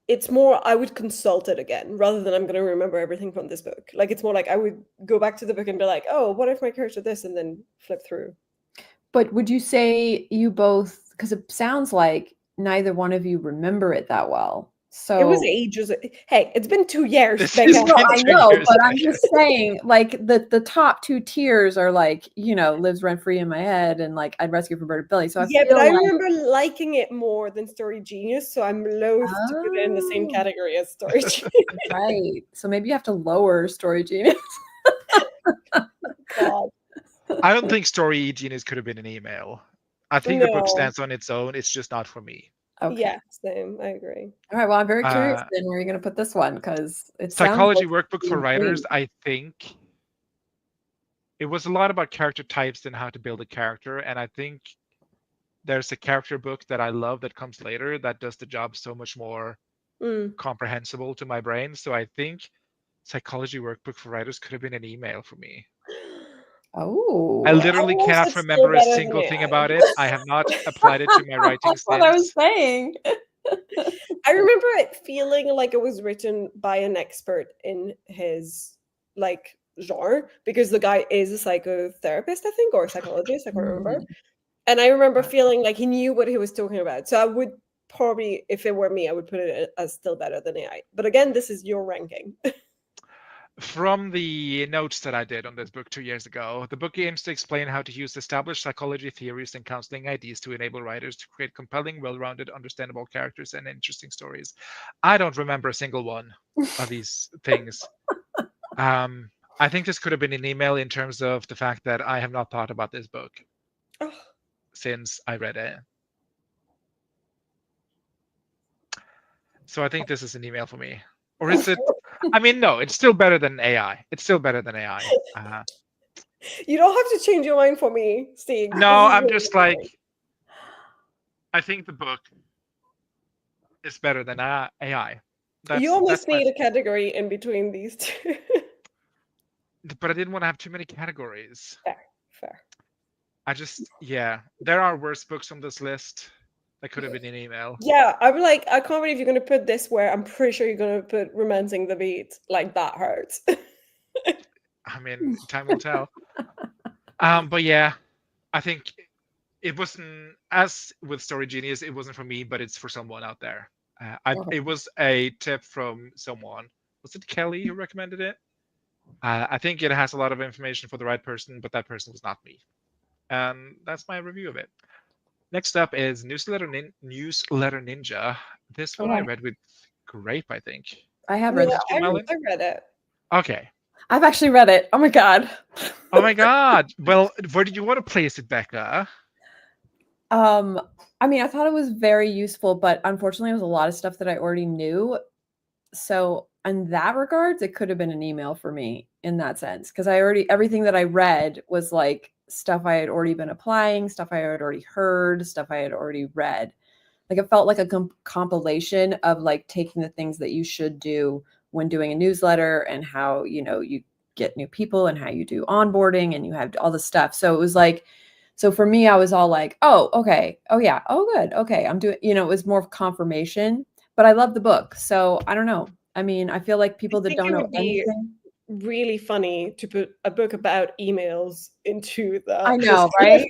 it's more I would consult it again rather than I'm going to remember everything from this book. Like it's more like I would go back to the book and be like, oh, what if my character this, and then flip through. But would you say you both, because it sounds like neither one of you remember it that well. So It was ages. Hey, it's been 2 years. This Becca. is no, been I 2 know, years, but I'm Becca. just saying, like the top 2 tiers are like, lives rent free in my head, and like I'd rescue from Bird Billy. So I Yeah, feel but I like, remember liking it more than Story Genius, so I'm loath to put it in the same Oh. category as Story Genius. right. So maybe you have to lower Story Genius. God. I don't think Story Genius could have been an email. I think the book No. stands on its own. It's just not for me. Okay. Yeah, same. I agree. All right. Well, I'm very curious Uh, then where you're going to put this one, because it Psychology sounds like workbook for it's writers, intriguing. I think it was a lot about character types and how to build a character. And I think there's a character book that I love that comes later that does the job so much more Mm. comprehensible to my brain. So I think Psychology Workbook for Writers could have been an email for me. Oh, I literally Almost, cannot it's still remember a better than single thing AI. about it. I have not applied it to my writing that's what I was since. saying. I remember it feeling like it was written by an expert in his like genre, because the guy is a psychotherapist, I think, or a psychologist, I can't remember. And I remember feeling like he knew what he was talking about. So I would probably, if it were me, I would put it as still better than AI. But again, this is your ranking. From the notes that I did on this book 2 years ago, the book aims to explain how to use established psychology theories and counseling ideas to enable writers to create compelling, well-rounded, understandable characters and interesting stories. I don't remember a single one of these things. I think this could have been an email in terms of the fact that I have not thought about this book Oh, since I read it. So I think this is an email for me. Or is it? I mean, no, it's still better than AI. It's still better than AI. you don't have to change your mind for me, Steve. No, This is I'm really just good. like, I think the book is better than AI. You almost That's my. need a category in between these two. But I didn't want to have too many categories. Fair. Yeah, there are worse books on this list. That could have been an email. Yeah, I'm like, I can't believe you're going to put this where I'm pretty sure you're going to put Romancing the Beat. Like, that hurts. I mean, time will tell. But yeah, I think it wasn't, as with Story Genius, it wasn't for me, but it's for someone out there. It was a tip from someone. Was it Kelly who recommended it? I think it has a lot of information for the right person, but that person was not me. And that's my review of it. Next up is Newsletter Ninja. This one I Okay. read with Grape, I think. I have read Yeah, that. You, Malin? I read it. Okay. I've actually read it. Oh my god. Oh my God. Well, where did you want to place it, Becca? I mean, I thought it was very useful, but unfortunately, it was a lot of stuff that I already knew. So, in that regards, it could have been an email for me in that sense, because everything that I read was like stuff I had already been applying, stuff I had already heard, stuff I had already read. Like it felt like a compilation of like taking the things that you should do when doing a newsletter and how, you get new people and how you do onboarding and you have all this stuff. So it was like, so for me, I was all like, oh, okay. Oh yeah. Oh, good. Okay. I'm doing, it was more of confirmation, but I love the book. So I don't know. I mean, I feel like people that think don't it know would be anything. really funny to put a book about emails into the I know, right?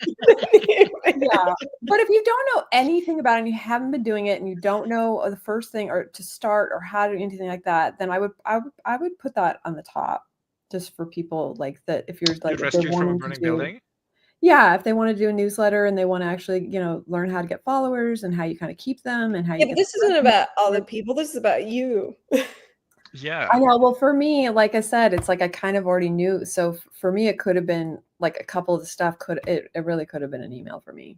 yeah. Yeah. But if you don't know anything about it and you haven't been doing it and you don't know the first thing or to start or how to do anything like that, then I would put that on the top just for people like that. If you're like, You if they're rescued from a wanting to burning do, building? yeah, if they want to do a newsletter and they want to actually, learn how to get followers and how you kind of keep them and how you But get this isn't the about other people. This is about you. Yeah. I know. Well, for me, like I said, it's like I kind of already knew. So for me, it could have been like a couple of the stuff it really could have been an email for me.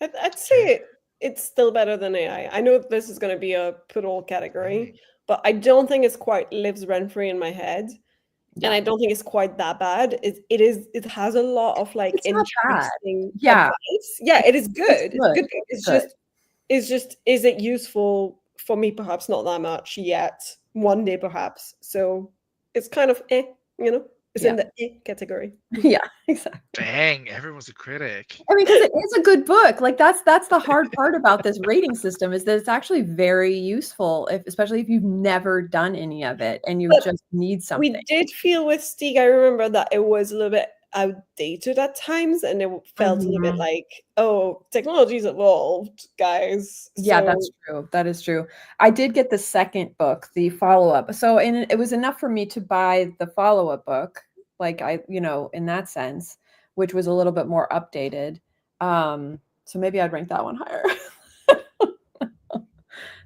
I'd say it's still better than AI. I know this is going to be a put all category, Dang. but I don't think it's quite lives rent free in my head. Yeah. And I don't think it's quite that bad. It has a lot of like It's not bad. interesting Yeah. advice. Yeah, it is good. It's good. good. It's good. just is it useful for me? Perhaps not that much yet. One day perhaps. So it's kind of it's in the category. Yeah, exactly. Dang, everyone's a critic. I mean, because it is a good book. Like that's the hard part about this rating system is that it's actually very useful, especially if you've never done any of it and you just need something. We did feel with Stieg, I remember that it was a little bit outdated at times, and it felt a little bit like, oh, technology's evolved, guys. Yeah, that's true. That is true. I did get the second book, the follow-up. So it was enough for me to buy the follow-up book, like in that sense, which was a little bit more updated. So maybe I'd rank that one higher.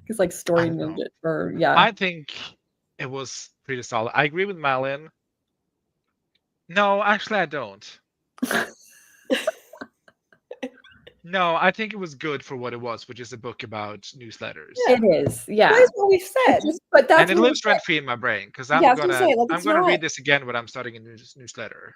Because like Story Ninja I think it was pretty solid. I agree with Malin. No, actually I don't. No, I think it was good for what it was, which is a book about newsletters. It is, yeah. That's what we said. But that's and it lives rent free in my brain because I'm gonna read this again when I'm starting a newsletter.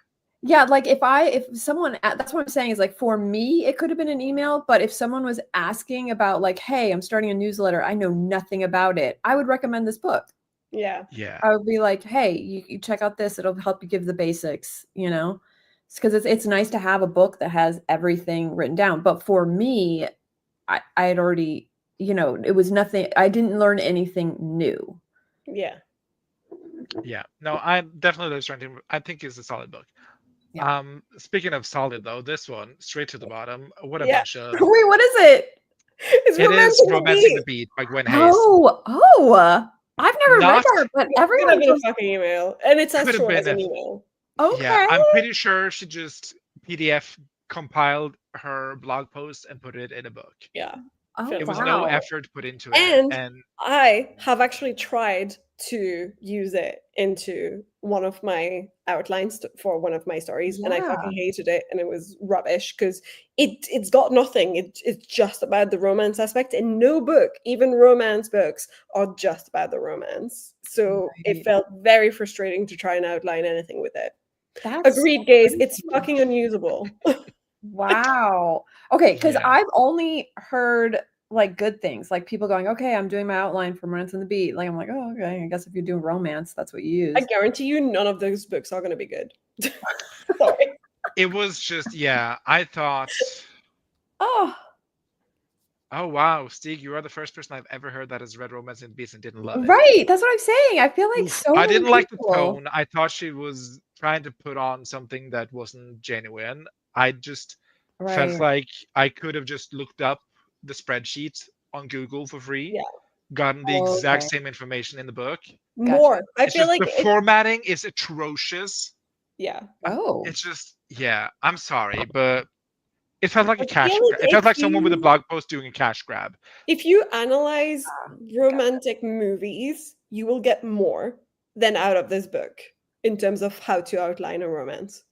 Yeah, like if someone, that's what I'm saying is like for me, it could have been an email, but if someone was asking about like, hey, I'm starting a newsletter, I know nothing about it, I would recommend this book. Yeah. Yeah. I would be like, hey, you check out this, it'll help you give the basics, you know? Because it's nice to have a book that has everything written down. But for me, I had already, it was nothing, I didn't learn anything new. Yeah. Yeah. No, I definitely I think it's a solid book. Yeah. Speaking of solid though, this one straight to the bottom. What a Yeah. bunch of. Wait, what is it? It's It is Romancing the Romancing the Beat. Beat by Gwen Hayes. I've never read Not that, but Could have everyone been a just, fucking email, and it's as could have short as been an a. email. Yeah, okay. I'm pretty sure she just PDF compiled her blog post and put it in a book. Yeah. Oh, It was Wow. no effort put into it, And I have actually tried to use it into one of my outlines for one of my stories, and I Yeah. fucking hated it, and it was rubbish because it's got nothing. It's just about the romance aspect, and no book, even romance books, are just about the romance. So it Right. felt very frustrating to try and outline anything with it. That's Agreed, gays. It's crazy. fucking unusable. Wow. Okay, because Yeah. I've only heard like good things, like people going, okay, I'm doing my outline for Romance on the Beat. Like I'm like, oh, okay, I guess if you're doing romance, that's what you use. I guarantee you, none of those books are going to be good. Sorry. it was just I thought. Oh, Oh wow, Stig, you are the first person I've ever heard that has read Romancing the Beast and didn't love it. right. That's what I'm saying. I feel like Oof. so I many didn't like the people. tone. I thought she was trying to put on something that wasn't genuine. I just felt Right. like I could have just looked up the spreadsheet on Google for free, Yeah. gotten the Oh, exact okay. same information in the book. More. I It's feel just like the formatting is atrocious. yeah. Oh, It's just I'm sorry, but it felt like a I cash feel grab. like It felt if like someone with a you blog post doing a cash grab. if you analyze romantic movies, you will get more than out of this book in terms of how to outline a romance.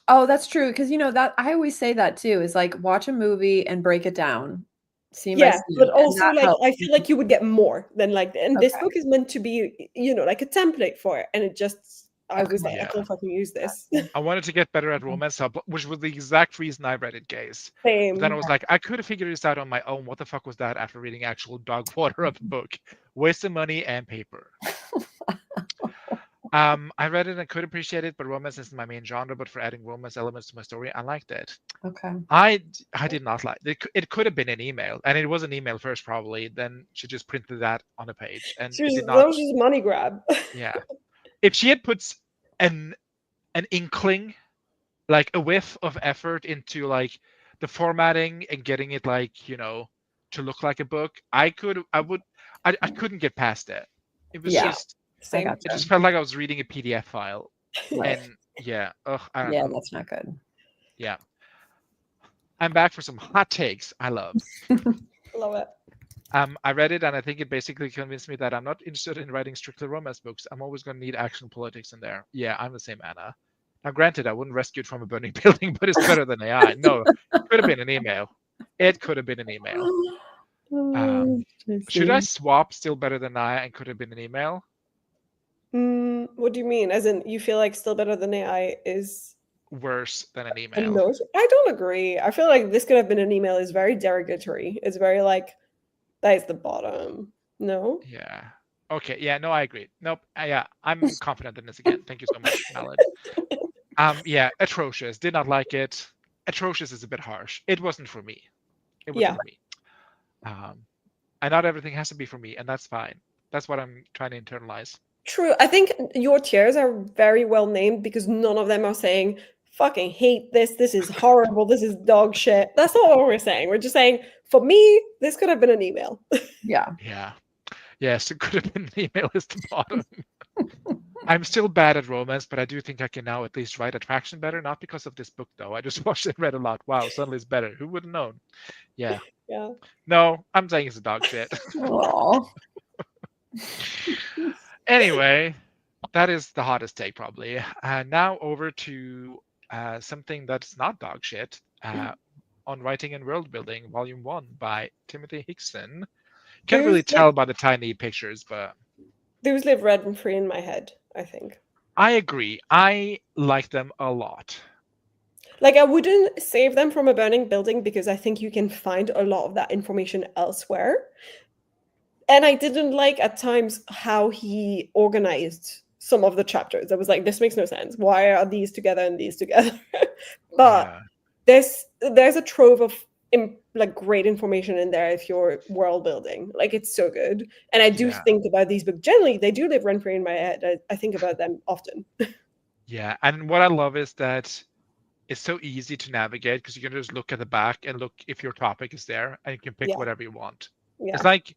oh, that's true. Because that I always say that too. Is like watch a movie and break it down, scene by Yeah, scene, but and also that like helps. I feel like you would get more than like, and this Okay. book is meant to be, like a template for it, and it just I was Okay. like, I Yeah. can't fucking use this. I wanted to get better at romance, which was the exact reason I read it, guys. But then I Same. was like, I could have figured this out on my own. What the fuck was that after reading actual dog water of a book? Waste of money and paper. I read it and could appreciate it, but romance isn't my main genre. But for adding romance elements to my story, I liked it. Okay. I did not like it. It could have been an email, and it was an email first, probably. Then she just printed that on a page, and it did That not. was just a money grab. Yeah, if she had put an inkling, like a whiff of effort into like the formatting and getting it like to look like a book, I couldn't get past it. It was Yeah. just I Same. it gotcha. just felt like I was reading a PDF file, Right. and I don't Yeah, know. that's not good. Yeah, I'm back for some hot takes. I love. Love it. I read it and I think it basically convinced me that I'm not interested in writing strictly romance books. I'm always going to need action politics in there. Yeah, I'm the same, Anna. Now, granted, I wouldn't rescue it from a burning building, but it's better than AI. No, it could have been an email. It could have been an email. Should I swap still better than AI and could have been an email? What do you mean? As in, you feel like still better than AI is Worse than an a email. note? I don't agree. I feel like this could have been an email is very derogatory. It's very like that is the bottom. No? Yeah. Okay. Yeah. No, I agree. Nope. Yeah, I'm confident in this again. Thank you so much, Malad. Yeah, atrocious. Did not like it. Atrocious is a bit harsh. It wasn't for me. It wasn't Yeah. for me. And not everything has to be for me, and that's fine. That's what I'm trying to internalize. True. I think your tiers are very well named because none of them are saying, fucking hate this. This is horrible. This is dog shit. That's not what we're saying. We're just saying, for me, this could have been an email. Yeah. Yeah. Yes, it could have been an email is the bottom. I'm still bad at romance, but I do think I can now at least write attraction better. Not because of this book, though. I just watched and read a lot. Wow, suddenly it's better. Who would have known? Yeah. Yeah. No, I'm saying it's a dog shit. Aw. Anyway, that is the hottest take, probably. Now over to something that's not dog shit. On Writing and World Building, Volume 1 by Timothy Hickson. Can't really tell by the tiny pictures, but Those live rent free in my head, I think. I agree. I like them a lot. Like, I wouldn't save them from a burning building because I think you can find a lot of that information elsewhere. And I didn't like at times how he organized some of the chapters. I was like, this makes no sense. Why are these together and these together? But Yeah. there's a trove of like great information in there if you're world building. Like, it's so good. And I do Yeah. think about these books. Generally, they do live rent free in my head. I think about them often. Yeah. And what I love is that it's so easy to navigate because you can just look at the back and look if your topic is there and you can pick Yeah. whatever you want. Yeah. It's like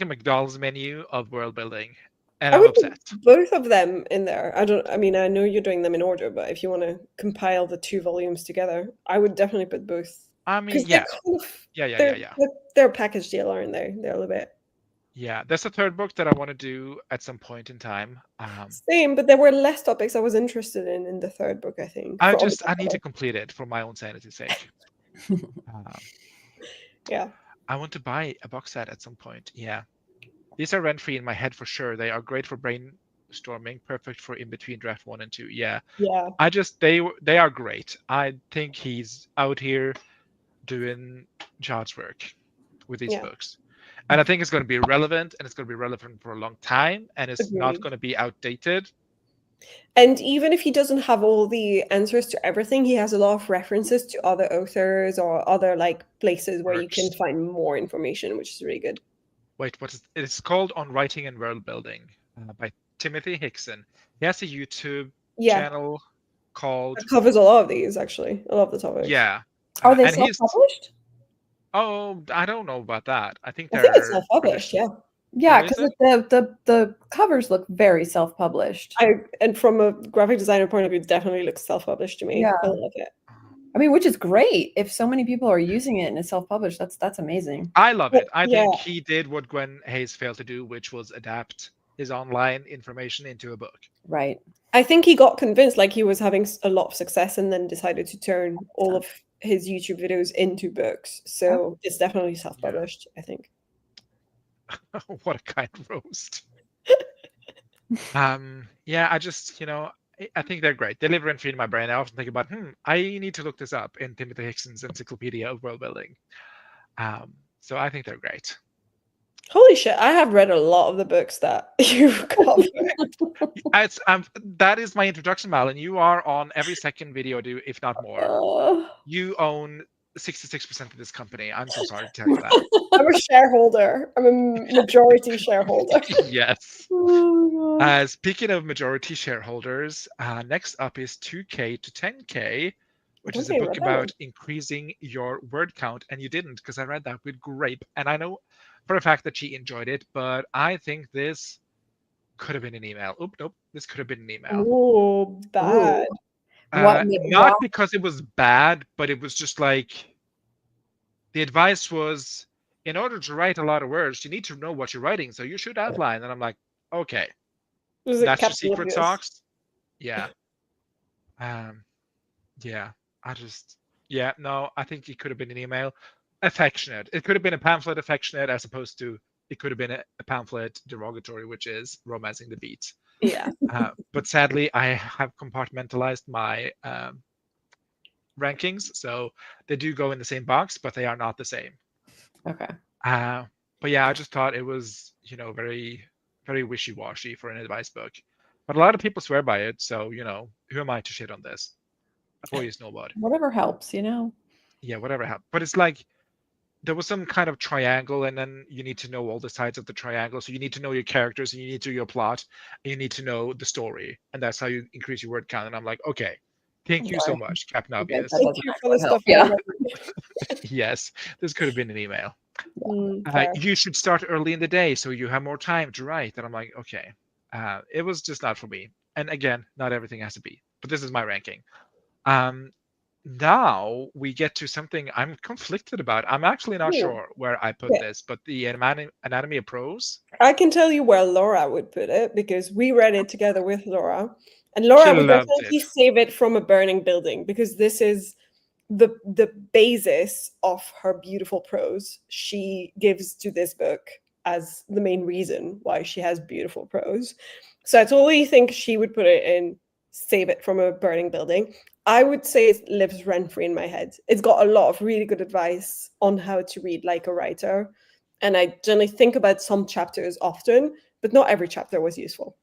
a McDonald's menu of world building. And I I'm would put obsessed. both of them in there. I mean, I know you're doing them in order, but if you want to compile the 2 volumes together, I would definitely put both. I Because mean, they're yeah. kind of Yeah. they're a package deal, aren't they? They're a little bit Yeah. There's a third book that I want to do at some point in time. same, but there were less topics I was interested in the third book, I think. I for need to complete it for my own sanity's sake. Um, Yeah. I want to buy a box set at some point. Yeah. These are rent free in my head for sure. They are great for brainstorming, perfect for in between draft 1 and 2. Yeah. Yeah. They are great. I think he's out here doing God's work with these Yeah. books. And I think it's going to be relevant, and it's going to be relevant for a long time, and it's not Agreed. going to be outdated. And even if he doesn't have all the answers to everything, he has a lot of references to other authors or other like places where you can Works. find more information, which is really good. Wait, what is it's called On Writing and World Building by Timothy Hickson. He has a YouTube Yeah. channel called It covers a lot of these, actually. A lot of the topics. Yeah. Are they and he's self-published? Oh, I don't know about that. I think I think it's they're self-published, yeah. Yeah, Oh, is because the covers look very self-published. And from a graphic designer point of view, it definitely looks self-published to me. Yeah. I love it. I mean, which is great. If so many people are using it and it's self-published, that's amazing. I love it. I think Yeah. he did what Gwen Hayes failed to do, which was adapt his online information into a book. Right. I think he got convinced, like he was having a lot of success and then decided to turn all of his YouTube videos into books. So it's definitely self-published, I think. What a kind roast. Yeah, I just, I think they're great. They live rent free in my brain. I often think about, I need to look this up in Timothy Hickson's Encyclopedia of World Building. So I think they're great. Holy shit, I have read a lot of the books that you've covered. That is my introduction, Malin. You are on every second video, if not more. You own 66% of this company. I'm so sorry to tell you that. I'm a shareholder. I'm a majority shareholder. Yes. Oh, God. Speaking of majority shareholders, next up is 2K to 10K, which is a Okay, book read that about one. increasing your word count. And you didn't, because I read that with Grape. And I know for a fact that she enjoyed it, but I think this could have been an email. Nope. This could have been an email. Oh, bad. Not because it was bad, but it was just like the advice was, in order to write a lot of words, you need to know what you're writing, so you should outline. And I'm like, okay, Was it that's your Captain secret Obvious? sauce. Yeah. No, I think it could have been an email. Affectionate. It could have been a pamphlet affectionate, as opposed to it could have been a pamphlet derogatory, which is romancing the beat. Yeah. But sadly, I have compartmentalized my rankings, so they do go in the same box, but they are not the same. Okay. But yeah, I just thought it was, very, very wishy-washy for an advice book. But a lot of people swear by it, so who am I to shit on this? I've always know about it. Whatever helps, Yeah, whatever happened. But it's like there was some kind of triangle, and then you need to know all the sides of the triangle. So you need to know your characters, and you need to know your plot, and you need to know the story, and that's how you increase your word count. And I'm like, okay, thank you so much, Captain Obvious. that Thank doesn't you for the help. stuff. Yeah. Yes, this could have been an email. Fair. You should start early in the day so you have more time to write. And I'm like, okay, it was just not for me. And again, not everything has to be, but this is my ranking. Now we get to something I'm conflicted about. I'm actually not sure where I put this, but the Anatomy of Prose. I can tell you where Laura would put it because we read it together with Laura. And Laura would loved definitely it. save it from a burning building because this is the basis of her beautiful prose she gives to this book as the main reason why she has beautiful prose. So I totally think she would put it in Save It from a Burning Building. I would say it lives rent free in my head. It's got a lot of really good advice on how to read like a writer. And I generally think about some chapters often, but not every chapter was useful.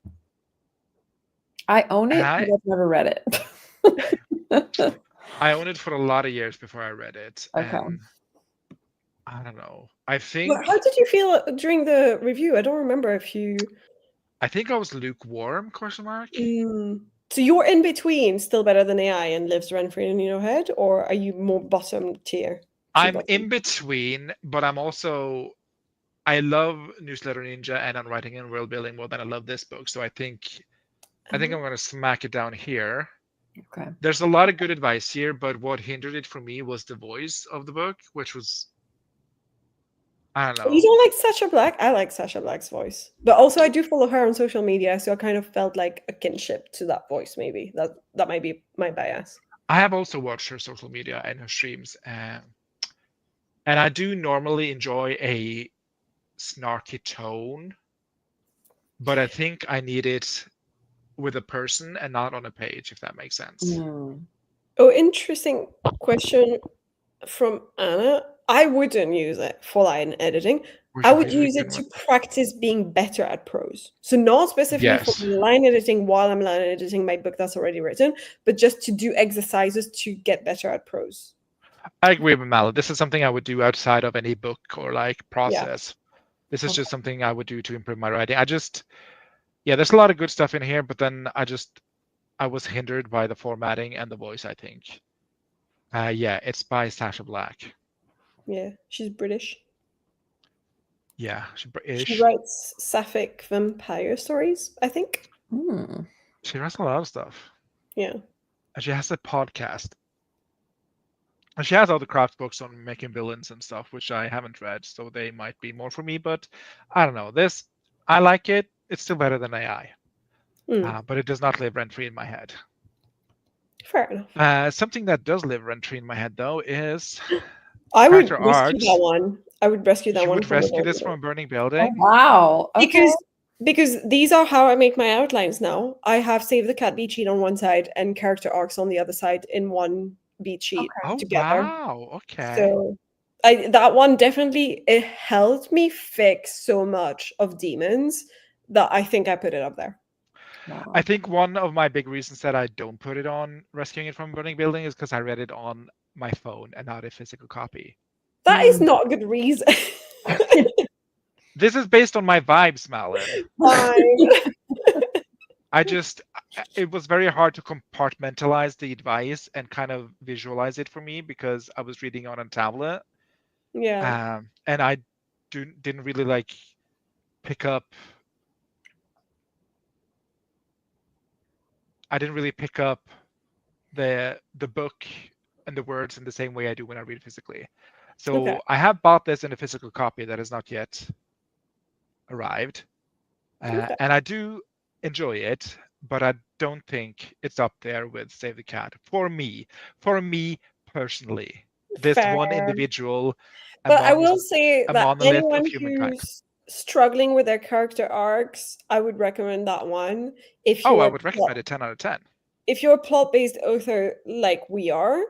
I own it, And but I've never read it. I owned it for a lot of years before I read it. Okay. And I don't know. I Well, think how did you feel during the review? I don't remember if you. I was lukewarm, ? So you're in between, still better than AI and lives rent free in your head, or are you more bottom tier? I'm bottom? in between, but I'm also I love Newsletter Ninja and on writing and world building more than I love this book. So I think I'm going to smack it down here. Okay. There's a lot of good advice here, but what hindered it for me was the voice of the book, which was I don't know. You don't like Sasha Black? I like Sasha Black's voice, but also I do follow her on social media, so I kind of felt like a kinship to that voice. Maybe that might be my bias. I have also watched her social media and her streams, and I do normally enjoy a snarky tone, but I think I need it with a person and not on a page, if that makes sense. Mm. Oh, interesting question from Anna. I wouldn't use it for line editing. I would use it to practice being better at prose. So not specifically for Yes. line editing while I'm line editing my book that's already written, but just to do exercises to get better at prose. I agree with Mal. This is something I would do outside of any book or like process. This is Okay. just something I would do to improve my writing. There's a lot of good stuff in here, but then I was hindered by the formatting and the voice, I think. It's by Sasha Black. Yeah, she's British. Yeah, she's British. She writes sapphic vampire stories, I think. Mm. She writes a lot of stuff. Yeah. And she has a podcast. And she has other craft books on making villains and stuff, which I haven't read, so they might be more for me, but I don't know. This, I like it. It's still better than AI. But it does not live rent-free in my head. Fair enough. Something that does live rent-free in my head, though, is I would character rescue arcs. that one. I would rescue that You one. would from the rescue this Burning from a burning Oh, building? wow. Okay. Because these are how I make my outlines now. I have Save the Cat beat sheet on one side and character arcs on the other side in one beat sheet Oh, together. wow. Okay. So that one definitely, it helped me fix so much of demons that I think I put it up there. Wow. I think one of my big reasons that I don't put it on Rescuing It from a Burning Building is because I read it on my phone and not a physical copy. That is not a good reason. This is based on my vibes, Malin. Fine. It was very hard to compartmentalize the advice and kind of visualize it for me because I was reading on a tablet. Yeah. And I didn't really like pick up. I didn't really pick up the book and the words in the same way I do when I read physically. So Okay. I have bought this in a physical copy that has not yet arrived. Okay. And I do enjoy it, but I don't think it's up there with Save the Cat for me personally. This one Fair. individual, But I will say a that monolith anyone of humankind. who's struggling with their character arcs, I would recommend that one. If Oh, I you're would recommend it 10 out of 10. if you're a plot-based author like we are,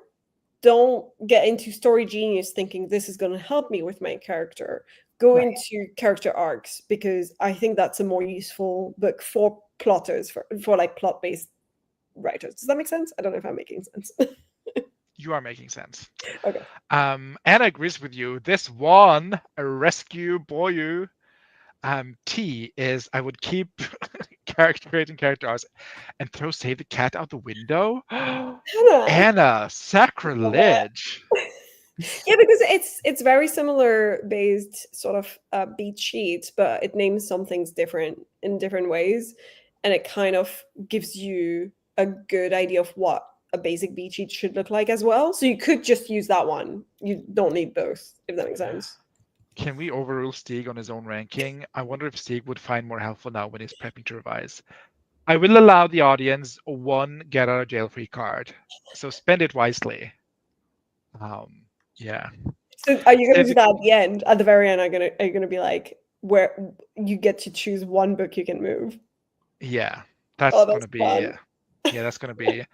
don't get into story genius thinking this is going to help me with my character. Go Right. into character arcs because I think that's a more useful book for plotters, for like plot-based writers. Does that make sense? I don't know if I'm making sense. You are making sense. Okay. Anna agrees with you. This one, a rescue boyu, T is I would keep creating character arcs and throw Save the Cat out the window. Anna, sacrilege. Yeah, because it's very similar based sort of beat sheet, but it names some things different in different ways, and it kind of gives you a good idea of what a basic beat sheet should look like as well. So you could just use that one. You don't need both, if that makes sense. Can we overrule Stieg on his own ranking? I wonder if Stieg would find more helpful now when he's prepping to revise. I will allow the audience one get out of jail free card, so spend it wisely. Yeah. So are you going to do that at the end? At the very end, are you gonna be like where you get to choose one book you can move? Yeah, that's Oh, gonna that's be. fun. Yeah, that's gonna be.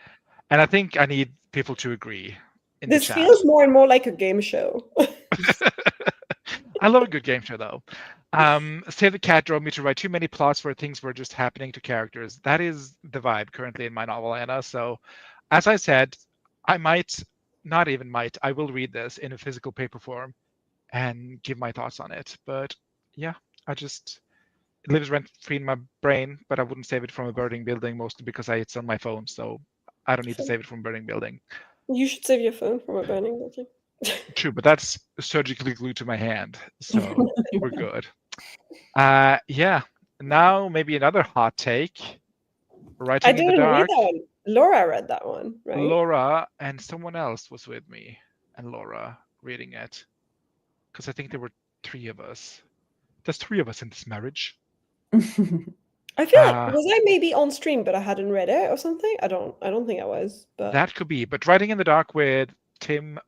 And I think I need people to agree in the This chat. feels more and more like a game show. I love a good game show, though. Save the Cat drove me to write too many plots where things were just happening to characters. That is the vibe currently in my novel, Anna. So, as I said, I might, not even might, I will read this in a physical paper form and give my thoughts on it. But yeah, it lives rent free in my brain, but I wouldn't save it from a burning building, mostly because it's on my phone. So I don't need to save it from a burning building. You should save your phone from a burning building. True, but that's surgically glued to my hand, so we're good. Yeah. Now maybe another hot take. I Writing in the didn't read dark. that one. Laura read that one, right? Laura and someone else was with me, and Laura reading it, because I think there were 3 of us. There's 3 of us in this marriage. I feel like Uh, was I maybe on stream, but I hadn't read it or something. I don't think I was. But That could be. But Writing in the Dark with Tim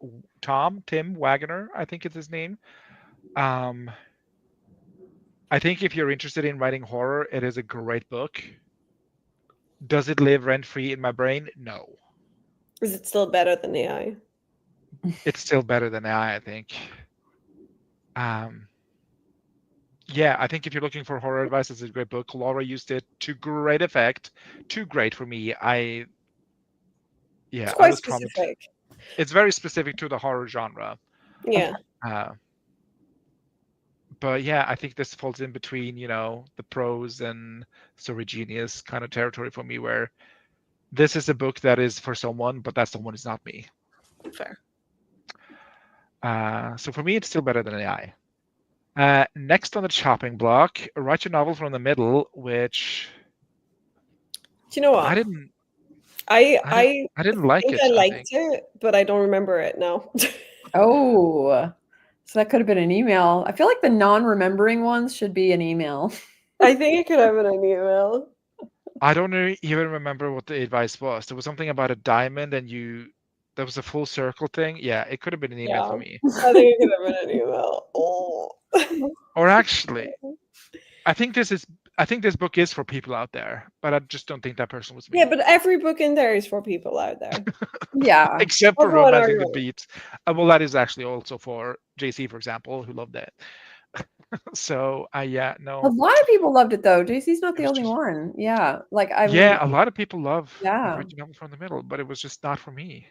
Wagoner, I think is his name. I think if you're interested in writing horror, it is a great book. Does it live rent free in my brain? No. is it still better than AI? It's still better than AI, I think. Yeah, I think if you're looking for horror advice, it's a great book. Laura used it to great effect. Too great for me. It's I quite was promised. specific. It's very specific to the horror genre. Yeah. But yeah, I think this falls in between, the prose and story genius kind of territory for me, where this is a book that is for someone, but that someone is not me. Fair. So for me, it's still better than AI. Next on the chopping block, write your novel from the middle, which Do you know what? I didn't like think it. I liked it, but I don't remember it now. Oh, so that could have been an email. I feel like the non-remembering ones should be an email. I think it could have been an email. I don't even remember what the advice was. There was something about a diamond, and there was a full circle thing. Yeah, it could have been an email for me. I think it could have been an email. Oh. Or actually, I think this book is for people out there, but I just don't think that person was me. Yeah, but every book in there is for people out there. Yeah. Except for Everyone Romancing the arguing. Beat. Well, that is actually also for JC, for example, who loved it. So, yeah, no. A lot of people loved it though. JC's not the It was only just- one. Yeah. Like I mean, Yeah, a lot of people love Yeah. Write Your Novel from the Middle, but it was just not for me.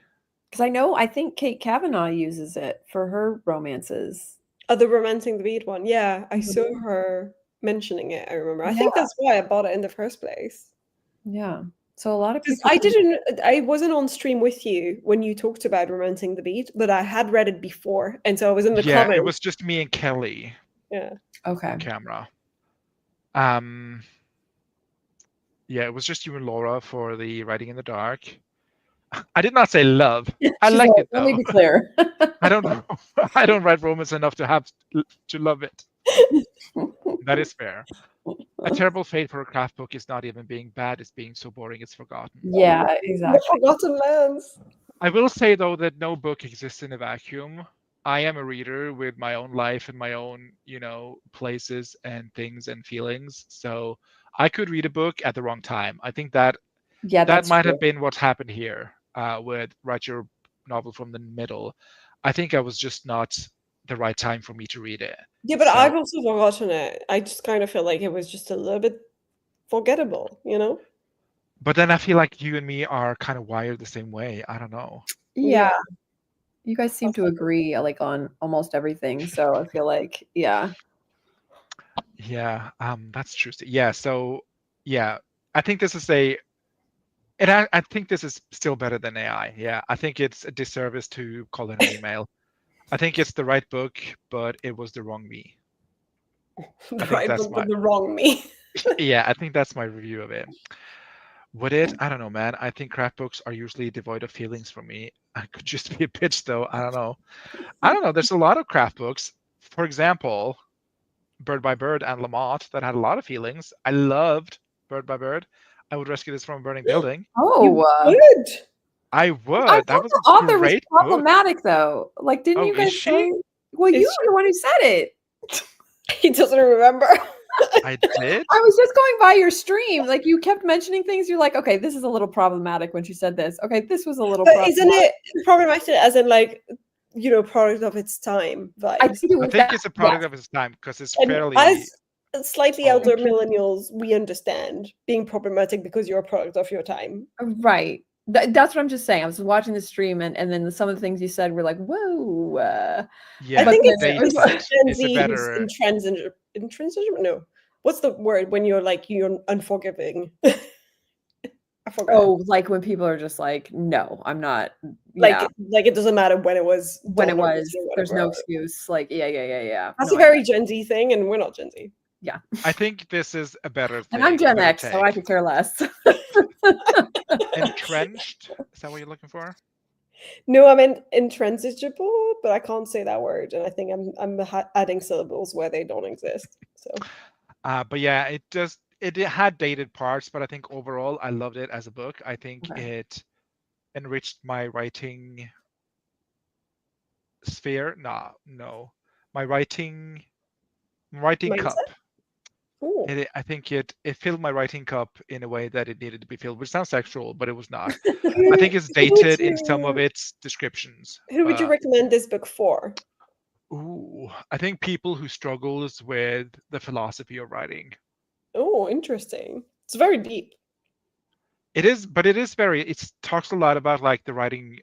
because I think Kate Kavanaugh uses it for her romances. Oh, the Romancing the Beat one. Yeah, I saw Mhm. her mentioning it. I remember. I think that's why I bought it in the first place. Yeah. So a lot of 'Cause people. I wasn't on stream with you when you talked about Romancing the Beat, but I had read it before, and so I was in the Yeah, comments. it was just me and Kelly Yeah. Okay. on camera. Yeah, it was just you and Laura for the Writing in the Dark. I did not say love. I She's like it Let me though. be clear. I don't write romance enough to have to love it. That is fair. A terrible fate for a craft book is not even being bad, it's being so boring it's forgotten. Yeah, The exactly. Forgotten Lands. I will say though that no book exists in a vacuum. I am a reader with my own life and my own, places and things and feelings. So I could read a book at the wrong time. I think that Yeah, that that's might true. have been what happened here with Write Your Novel from the Middle. I think I was just not the right time for me to read it. Yeah, but So- I've also forgotten it. I just kind of feel like it was just a little bit forgettable, you know? But then I feel like you and me are kind of wired the same way. I don't know. Yeah. You guys seem to agree like on almost everything. So I feel like, yeah. Yeah, that's true. Yeah, so yeah, I think this is I think this is still better than AI. Yeah, I think it's a disservice to call it an email. I think it's the right book, but it was the wrong me. The think right that's book, but the wrong me. Yeah, I think that's my review of it. Would it? I don't know, man. I think craft books are usually devoid of feelings for me. I could just be a bitch, though. I don't know. There's a lot of craft books. For example, Bird by Bird and Lamont that had a lot of feelings. I loved Bird by Bird. I would rescue this from a burning building. Oh, Good. I would. I That thought was the a author was great book. problematic though. Like, didn't Oh, you is guys she? say? Well, you Is were the one who said it. He doesn't remember. I did. I was just going by your stream. Like you kept mentioning things. You're like, okay, this is a little problematic when she said this. Okay, this was a little But problematic. isn't it problematic as in like, product of its time I vibes? think it I was think that. it's a product Yes. of its time because it's And fairly as slightly old. elder millennials, we understand being problematic because you're a product of your time. Right. That's what I'm just saying. I was watching the stream and then some of the things you said were like, whoa. Yeah, I think then it's it was dated. Gen It's a Z who's better. intransigent. No, what's the word when you're unforgiving? I forgot. Oh, like when people are just like, no, I'm not. Like Yeah. it doesn't matter when it was When it done or was, or there's whatever. no excuse. Like, yeah. That's No, a very Gen Z thing, and we're not Gen Z. yeah. I think this is a better thing. And I'm Gen better X, so I take. could care less. Entrenched. Is that what you're looking for? No, I meant intransigible, but I can't say that word, and I think I'm adding syllables where they don't exist. So But yeah, it had dated parts, but I think overall I loved it as a book. I think Okay. it enriched my writing sphere. No, my writing mindset. cup. Ooh. I think it filled my writing cup in a way that it needed to be filled, which sounds sexual, but it was not. I think it's Who would dated in some of you- its descriptions. Who would you But recommend this book for? I think people who struggles with the philosophy of writing. Oh, interesting. It's very deep. It is, but it is very. It talks a lot about like the writing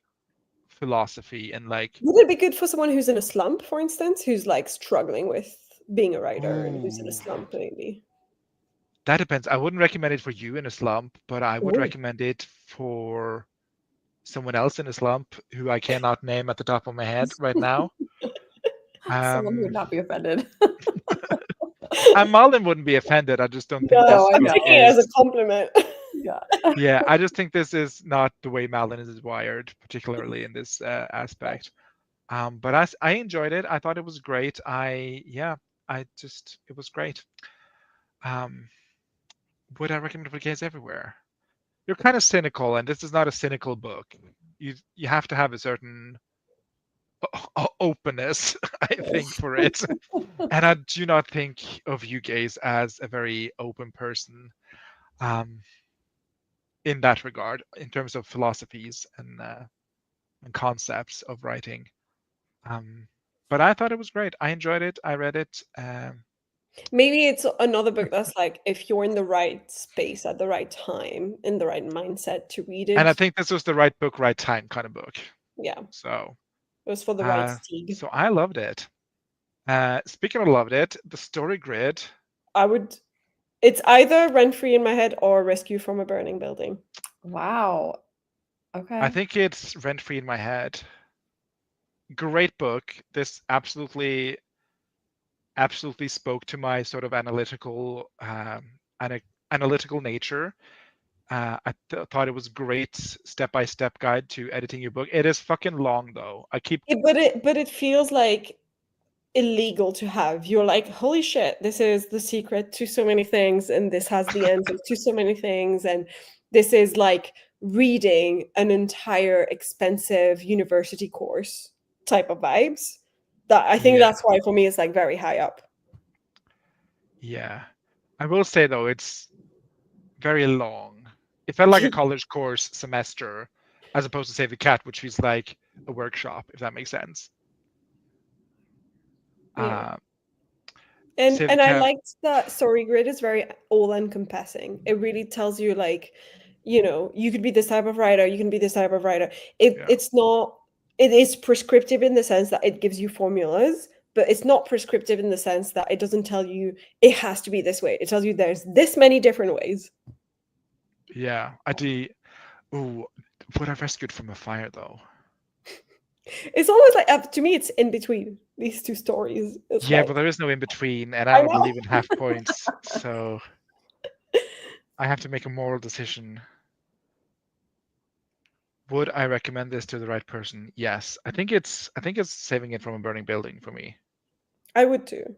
philosophy and like. Would it be good for someone who's in a slump, for instance, who's like struggling with being a writer and who's in a Ooh. slump, maybe? That depends. I wouldn't recommend it for you in a slump, but I would Ooh. recommend it for someone else in a slump who I cannot name at the top of my head right now. Someone who would not be offended. And Malin wouldn't be offended. I just don't think No, this I I'm book taking it as a is. compliment. Yeah. Yeah, I just think this is not the way Malin is wired, particularly in this aspect. But I enjoyed it. I thought it was great. It was great. Would I recommend it for kids everywhere? You're kind of cynical, and this is not a cynical book. You have to have a certain openness, I think, for it. And I do not think of you guys as a very open person in that regard, in terms of philosophies and concepts of writing. But I thought it was great. I enjoyed it. I read it. Maybe it's another book that's like if you're in the right space at the right time, in the right mindset to read it. And I think this was the right book, right time kind of book. Yeah, So it was for the right Stieg. so I loved it. Speaking of loved it, the story grid. It's either Rent Free in my head or Rescue from a Burning Building. Wow. Okay. I think it's Rent Free in my head. Great book. This absolutely spoke to my sort of analytical nature. I thought it was great step-by-step guide to editing your book. It is fucking long though. But it feels like illegal to have. You're like, holy shit, this is the secret to so many things, and this has the answers to so many things, and this is like reading an entire expensive university course type of vibes. That I think that's why for me it's like very high up. Yeah. I will say though, it's very long. It felt like a college course semester, as opposed to Save the Cat, which feels like a workshop, if that makes sense. Yeah. Save the And I Cat. liked that Story Grid is very all encompassing. It really tells you like, you could be this type of writer, you can be this type of writer. It's not, it is prescriptive in the sense that it gives you formulas, but it's not prescriptive in the sense that it doesn't tell you it has to be this way. It tells you there's this many different ways. Yeah, I do. Ooh, would I rescued from a fire though? It's almost like, to me, it's in between these two stories. It's Yeah, like, but there is no in between, and I don't know. believe in half points, so I have to make a moral decision. Would I recommend this to the right person? Yes. I think it's Saving It from a Burning Building for me. I would too.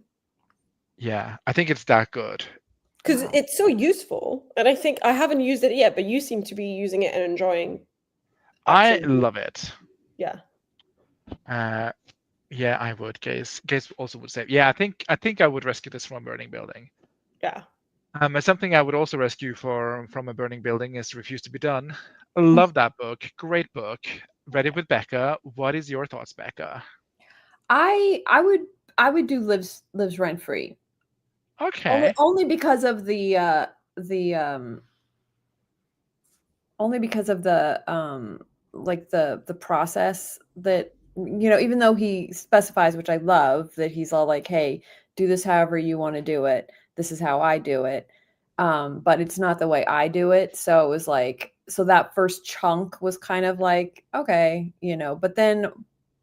Yeah, I think it's that good. Because it's so useful. And I think I haven't used it yet, but you seem to be using it and enjoying. I love it. Yeah. Yeah, I would. Gaze also would say, yeah, I think I would rescue this from a burning building. Yeah. And something I would also rescue from a burning building is Refuse to Be Done. I love that book. Great book. Read it with Becca. What is your thoughts, Becca? I would do lives rent free. Okay. Only because of the only because of the like the process that, you know, even though he specifies, which I love, that he's all like, hey, do this however you want to do it, this is how I do it, but it's not the way I do it. So it was like, so that first chunk was kind of like, okay, you know, but then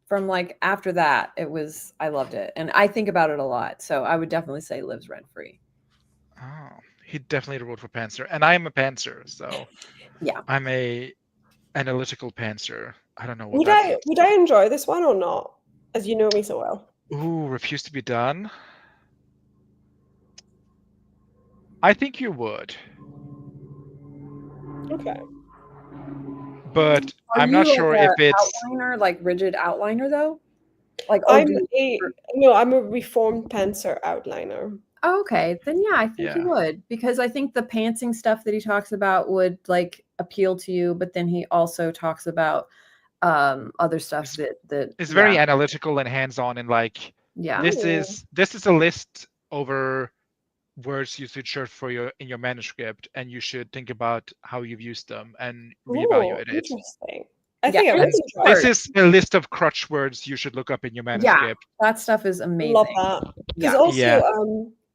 from like after that, it was, I loved it, and I think about it a lot, so I would definitely say lives rent free. Oh, he definitely wrote for Pantser, and I am a Pantser, so Yeah. I'm a analytical Pantser. I don't know what Would that I means. would I enjoy this one or not? As you know me so well. Ooh, Refuse to Be Done. I think you would, Okay. but Are I'm you not like sure if a it's. outliner, like rigid outliner though? Like I'm OG? I'm a reformed pantser outliner. Oh, okay, then yeah, I think Yeah. you would, because I think the pantsing stuff that he talks about would like appeal to you, but then he also talks about other stuff It's, that it's yeah, very analytical and hands-on, and like yeah. this is a list over words you should search for in your manuscript, and you should think about how you've used them and Oh, reevaluate it. interesting. I Yeah, think I and would it's enjoy This it. short. is a list of crutch words you should look up in your Yeah, manuscript. that stuff is Love amazing. that. Because Yeah, also, Yeah.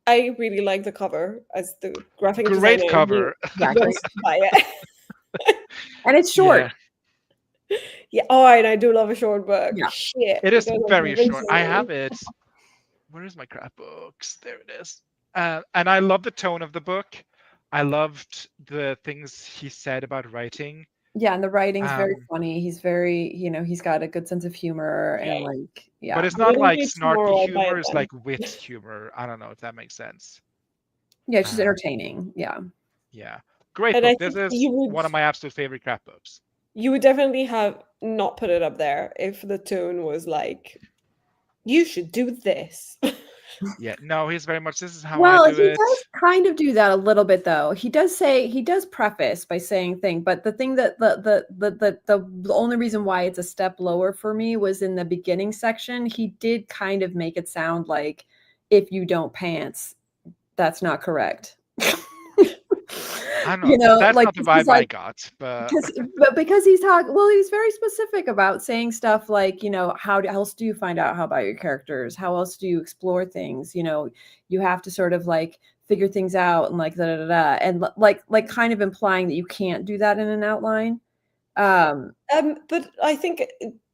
I really like the cover as the graphic Great designer. cover. yeah, He great. wants to buy it. And it's short. Yeah, Yeah. Oh, and I do love a short book. Yeah. Shit. it is Those are very short. I convincing. have it. Where is my crap books? There it is. And I love the tone of the book. I loved the things he said about writing. Yeah, and the writing's very Um, funny. He's very, you know, he's got a good sense of humor, Yeah. and like, but yeah. it's I not wouldn't like do it snarky tomorrow, I'd buy humor. it It's then. like wit humor. I don't know if that makes sense. Yeah, it's just Um, entertaining. Yeah. yeah, great And book. I This think is one of my absolute favorite crap books. you would definitely have not put it up there if the tone was like, you should do this. Yeah, no, he's very much. This is how I Well, do he it. does kind of do that a little bit, though. He does say, he does preface by saying thing, but the thing that the only reason why it's a step lower for me was in the beginning section. He did kind of make it sound like, if you don't pants, that's not correct. I don't know. You know, That's like not the he's vibe I like, got, but because he's talking, well, he's very specific about saying stuff like, you know, else do you find out how about your characters, how else do you explore things, you know, you have to sort of like figure things out, and like da da da da, and like kind of implying that you can't do that in an outline. But I think,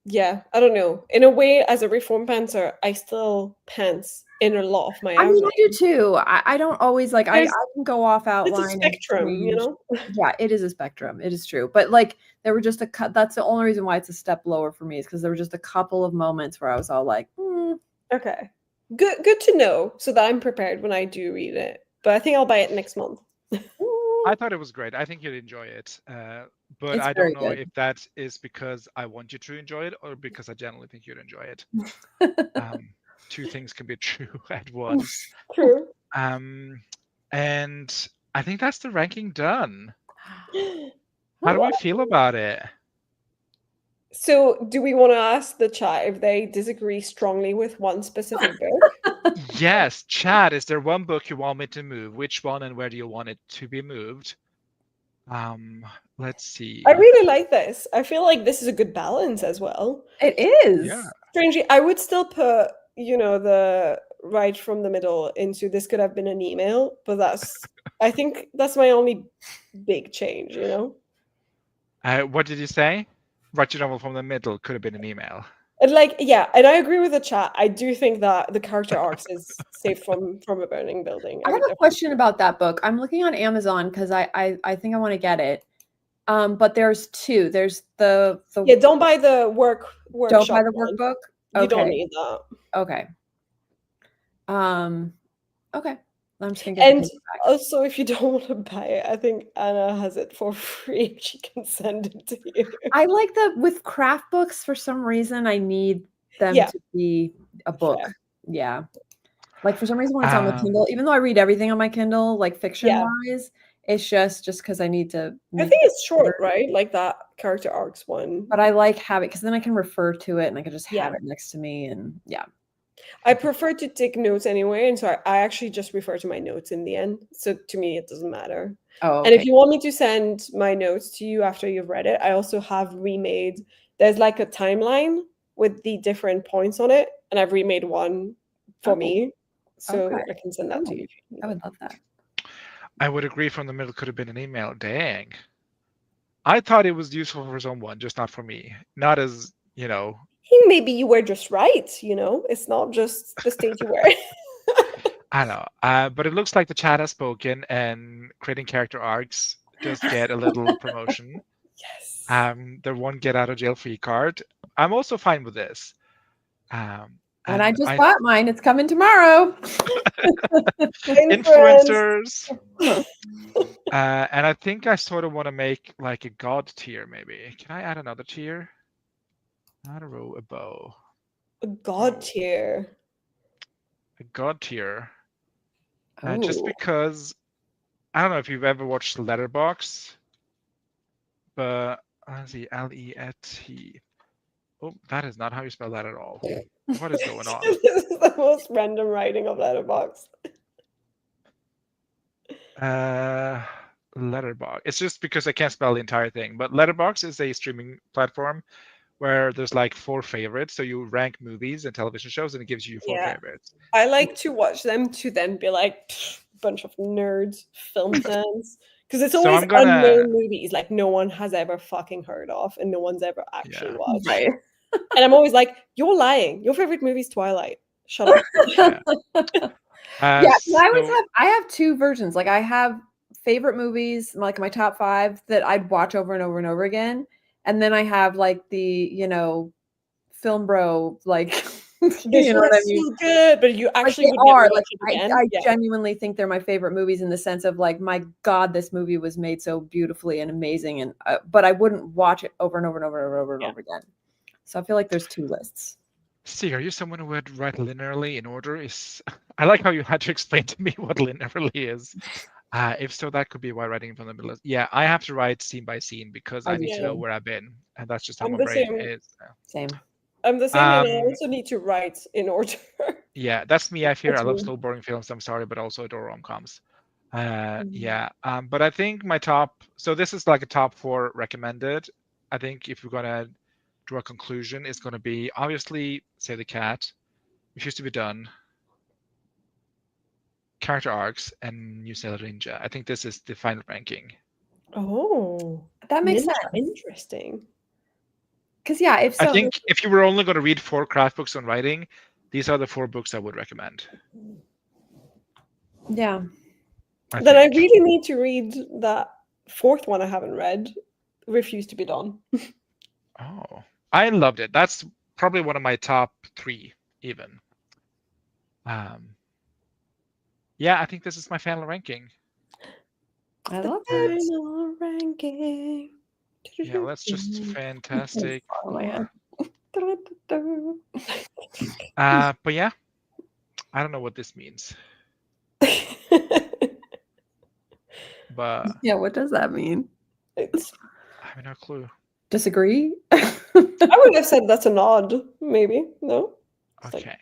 yeah, I don't know. In a way, as a reform pantser, I still pants in a lot of my I mean, I do outlines. too. I don't always like, I There's can go off It's a outline and spectrum, you change. know? Yeah, it is a spectrum. It is true. But like there were just that's the only reason why it's a step lower for me, is because there were just a couple of moments where I was all like, Okay. Good to know so that I'm prepared when I do read it. But I think I'll buy it next month. I thought it was great. I think you'd enjoy it. But it's I very don't know good. if that is because I want you to enjoy it or because I generally think you'd enjoy it. Two things can be true at once. True. And I think that's the ranking done. How do we feel about it? So, do we want to ask the chat if they disagree strongly with one specific book? Yes, Chad, is there one book you want me to move? Which one and where do you want it to be moved? Let's see. I really like this. I feel like this is a good balance as well. It is. Yeah. Strangely, I would still put, you know, the right from the middle into this could have been an email, but I think that's my only big change, you know? What did you say? Write your novel from the middle could have been an email. And like, yeah, and I agree with the chat. I do think that the character arcs is safe from a burning building. I have a question about that book. I'm looking on Amazon because I think I want to get it. But there's two. There's the Yeah, don't buy the workshop. Don't buy the one. workbook. You don't Okay. need that. Okay. Okay. I'm just gonna get And the paperback. also, if you don't want to buy it, I think Anna has it for free. She can send it to you. I like with craft books, for some reason I need them Yeah. to be a book. Fair. Yeah. Like for some reason when it's on my Um, Kindle, even though I read everything on my Kindle, like fiction wise, it's just because I need to. I think it's short, right? Like that character arcs one. But I like having because then I can refer to it and I can just have Yeah. it next to me and yeah. I prefer to take notes anyway, and so I actually just refer to my notes in the end. So to me, it doesn't matter. Oh, And if okay. you want me to send my notes to you after you've read it, I also have remade. There's like a timeline with the different points on it, and I've remade one for Oh, me, so okay. I can send that to Cool. you. I would love that. I would agree from the middle could have been an email. Dang. I thought it was useful for someone, just not for me. Not as, Maybe you were just right. It's not just the state you were. I don't know. But it looks like the chat has spoken and creating character arcs does get a little promotion. Yes. The one get out of jail free card. I'm also fine with this. And I And just bought mine. It's coming tomorrow. influencers. And I think I sort of want to make like a god tier, maybe. Can I add another tier? Not a row, a bow. A god Oh. tier. A god tier. Oh. Just because I don't know if you've ever watched Letterbox, but let's see, L-E-T. Oh, that is not how you spell that at all. What is going on? This is the most random writing of Letterbox. Letterbox. It's just because I can't spell the entire thing. But Letterbox is a streaming platform where there's like 4 favorites. So you rank movies and television shows, and it gives you 4 favorites. I like to watch them to then be like, bunch of nerds, film fans. Because it's So always I'm gonna- unknown movies like no one has ever fucking heard of and no one's ever actually Yeah. watched. Right. And I'm always like, you're lying. Your favorite movie is Twilight. Shut up. Yeah, so- I have 2 versions. Like I have favorite movies, like my top 5 that I'd watch over and over and over again. And then I have like the, film bro, like This one's so good, but you actually would never watch it again. I genuinely think they're my favorite movies in the sense of like, my God, this movie was made so beautifully and amazing, and but I wouldn't watch it over and over and over and over and over again. So I feel like there's 2 lists. See, are you someone who would write linearly in order? I like how you had to explain to me what linearly is. If so, that could be why writing from the middle is. Yeah, I have to write scene by scene because I need to know where I've been, and that's just how my brain is. Same. I'm the same, and I also need to write in order. Yeah, that's me. I fear I love me. slow, boring films. I'm sorry, but also adore rom-coms. Yeah. But I think my top. So this is like a top 4 recommended. I think if we're gonna draw a conclusion, it's gonna be obviously Save the Cat, Refuse to Be Done, character arcs, and New Sailor Ninja. I think this is the final ranking. Oh, that makes sense. Interesting. Because I think if you were only going to read 4 craft books on writing, these are the 4 books I would recommend. Yeah. I really need to read that 4th one I haven't read, Refuse to Be Done. Oh, I loved it. That's probably one of my top 3, even. Yeah, I think this is my final ranking. I love it. Final ranking. Yeah, that's just fantastic. Oh, but yeah, I don't know what this means. But yeah, what does that mean? I have no clue. Disagree? I would have said that's a nod, maybe. No? Okay.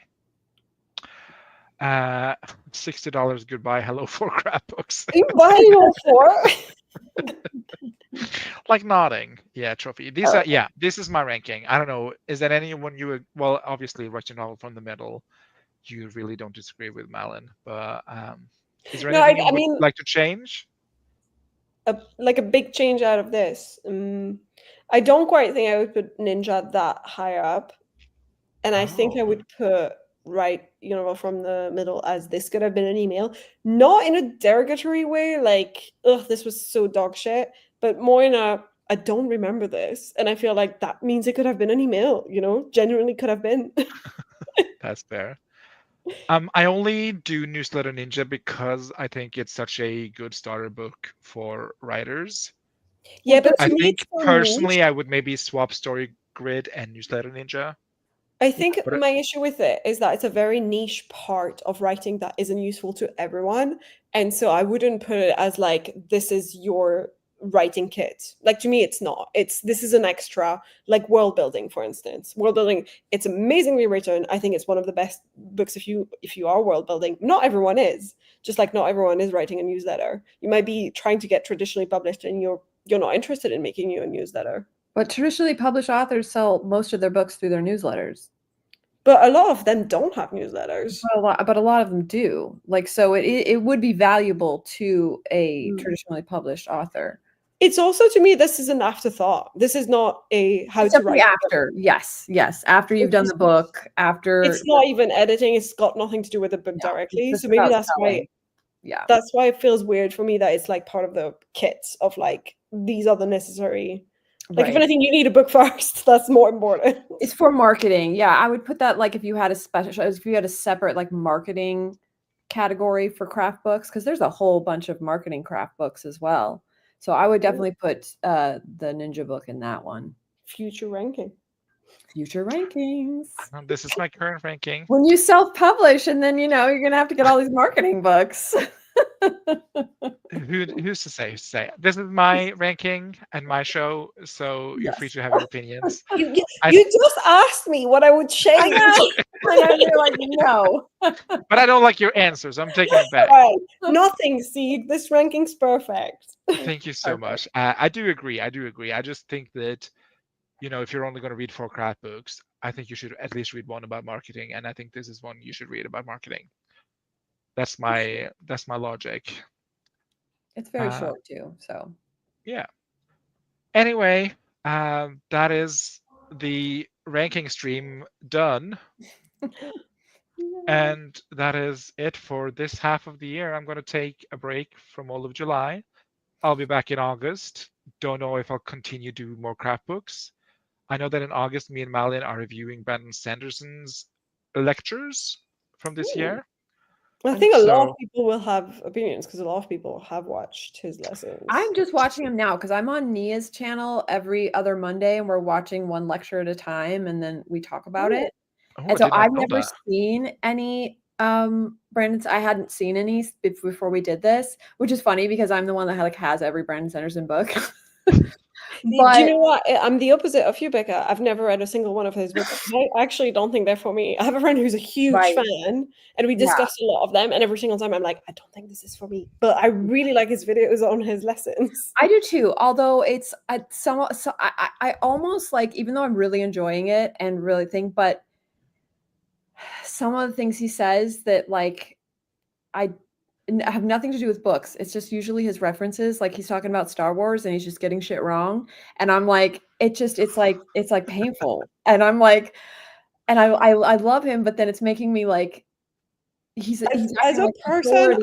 $60 goodbye. Hello, 4 crap books. Are you buying all 4? Like nodding. Yeah, trophy. These are this is my ranking. I don't know. Is that anyone you would obviously write your novel from the middle. You really don't disagree with Malin, but is there anything you would like to change? Like a big change out of this. I don't quite think I would put Ninja that high up. And I think I would put from the middle as this could have been an email. Not in a derogatory way, like, ugh, this was so dog shit, but more in a, I don't remember this. And I feel like that means it could have been an email, genuinely could have been. That's fair. I only do Newsletter Ninja because I think it's such a good starter book for writers. Yeah, but I think personally I would maybe swap Story Grid and Newsletter Ninja. I think But my issue with it is that it's a very niche part of writing that isn't useful to everyone. And so I wouldn't put it as like, this is your writing kit. Like to me, it's not. This is an extra, like world building, for instance. World building, it's amazingly written. I think it's one of the best books if you are world building. Not everyone is. Just like not everyone is writing a newsletter. You might be trying to get traditionally published and you're not interested in making you a newsletter. But traditionally published authors sell most of their books through their newsletters. But a lot of them don't have newsletters. But a lot of them do. Like, so it would be valuable to a traditionally published author. It's also, to me, this is an afterthought. This is not a how to write. After, yes. After you've done the book, after it's not even editing. It's got nothing to do with the book directly. So maybe that's why. Yeah, that's why it feels weird for me that it's like part of the kits of like these are the necessary. Like if anything, you need a book first. That's more important. It's for marketing. Yeah, I would put that like if you had a separate like marketing category for craft books, because there's a whole bunch of marketing craft books as well. So I would definitely put the Ninja book in that one. Future ranking. Future rankings. This is my current ranking. When you self-publish, and then you're gonna have to get all these marketing books. Who's to say? This is my ranking and my show, so you're free to have your opinions. You just asked me what I would change. I know. And you're like, no. But I don't like your answers. I'm taking it back. Right. Nothing. See, this ranking's perfect. Thank you so much. I do agree. I just think that, if you're only going to read 4 craft books, I think you should at least read one about marketing, and I think this is one you should read about marketing. That's my logic. It's very short too, so. Yeah. Anyway, that is the ranking stream done. And that is it for this half of the year. I'm going to take a break from all of July. I'll be back in August. Don't know if I'll continue to do more craft books. I know that in August, me and Malin are reviewing Brandon Sanderson's lectures from this year. I think a lot of people will have opinions because a lot of people have watched his lessons. I'm just watching him now because I'm on Nia's channel every other Monday, and we're watching one lecture at a time, and then we talk about it. And so I've never seen any Brandon's. I hadn't seen any before we did this, which is funny because I'm the one that has every Brandon Sanderson book. But, do you know what? I'm the opposite of you, Becca. I've never read a single one of his books. I actually don't think they're for me. I have a friend who's a huge fan, and we discussed a lot of them. And every single time I'm like, I don't think this is for me. But I really like his videos on his lessons. I do too. Although it's I almost like, even though I'm really enjoying it and really think, but some of the things he says that like I have nothing to do with books. It's just usually his references. Like he's talking about Star Wars and he's just getting shit wrong. And I'm like, it's like painful. And I'm like, and I love him, but then it's making me like, he's as a person,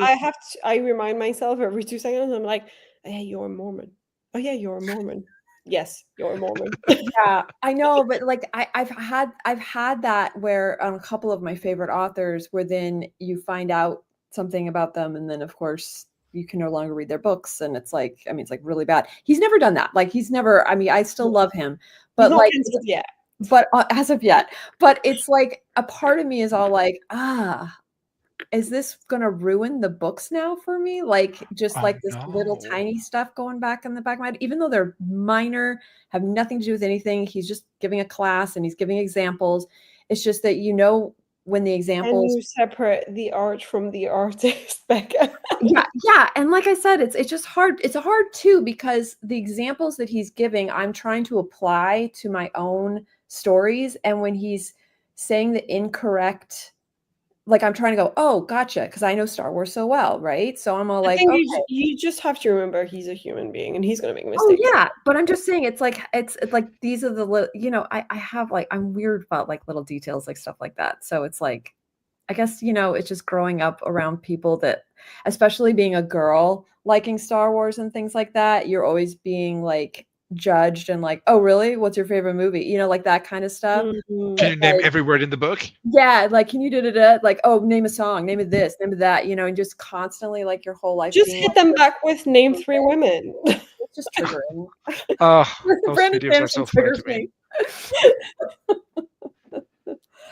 I remind myself every 2 seconds. I'm like, hey, you're a Mormon. Oh yeah, you're a Mormon. Yes, you're a Mormon. Yeah, I know, but like I've had that where on a couple of my favorite authors where then you find out something about them, and then of course you can no longer read their books, and it's like, I mean, it's like really bad. He's never done that. Like he's never. I mean, I still love him, but like, as of yet, but it's like a part of me is all like, is this gonna ruin the books now for me? Like just this little tiny stuff going back in the back of my head, even though they're minor, have nothing to do with anything. He's just giving a class and he's giving examples. It's just that when the examples, and you separate the art from the artist, Becca. yeah, and like I said, it's just hard. It's hard too because the examples that he's giving, I'm trying to apply to my own stories, and when he's saying the incorrect, like I'm trying to go, oh, gotcha, because I know Star Wars so well, right? So I'm all like, okay. You just have to remember he's a human being and he's gonna make mistakes. Oh yeah, but I'm just saying it's like these are the little, I have like, I'm weird about like little details, like stuff like that. So it's like, I guess it's just growing up around people that, especially being a girl liking Star Wars and things like that, you're always being like judged and like, oh really, what's your favorite movie, like that kind of stuff. Can you name every word in the book? Yeah, like can you like, oh, name a song, name of this, name of that, and just constantly like your whole life just hit them back with name 3 women. It's just triggering. Oh, those videos are so funny to me.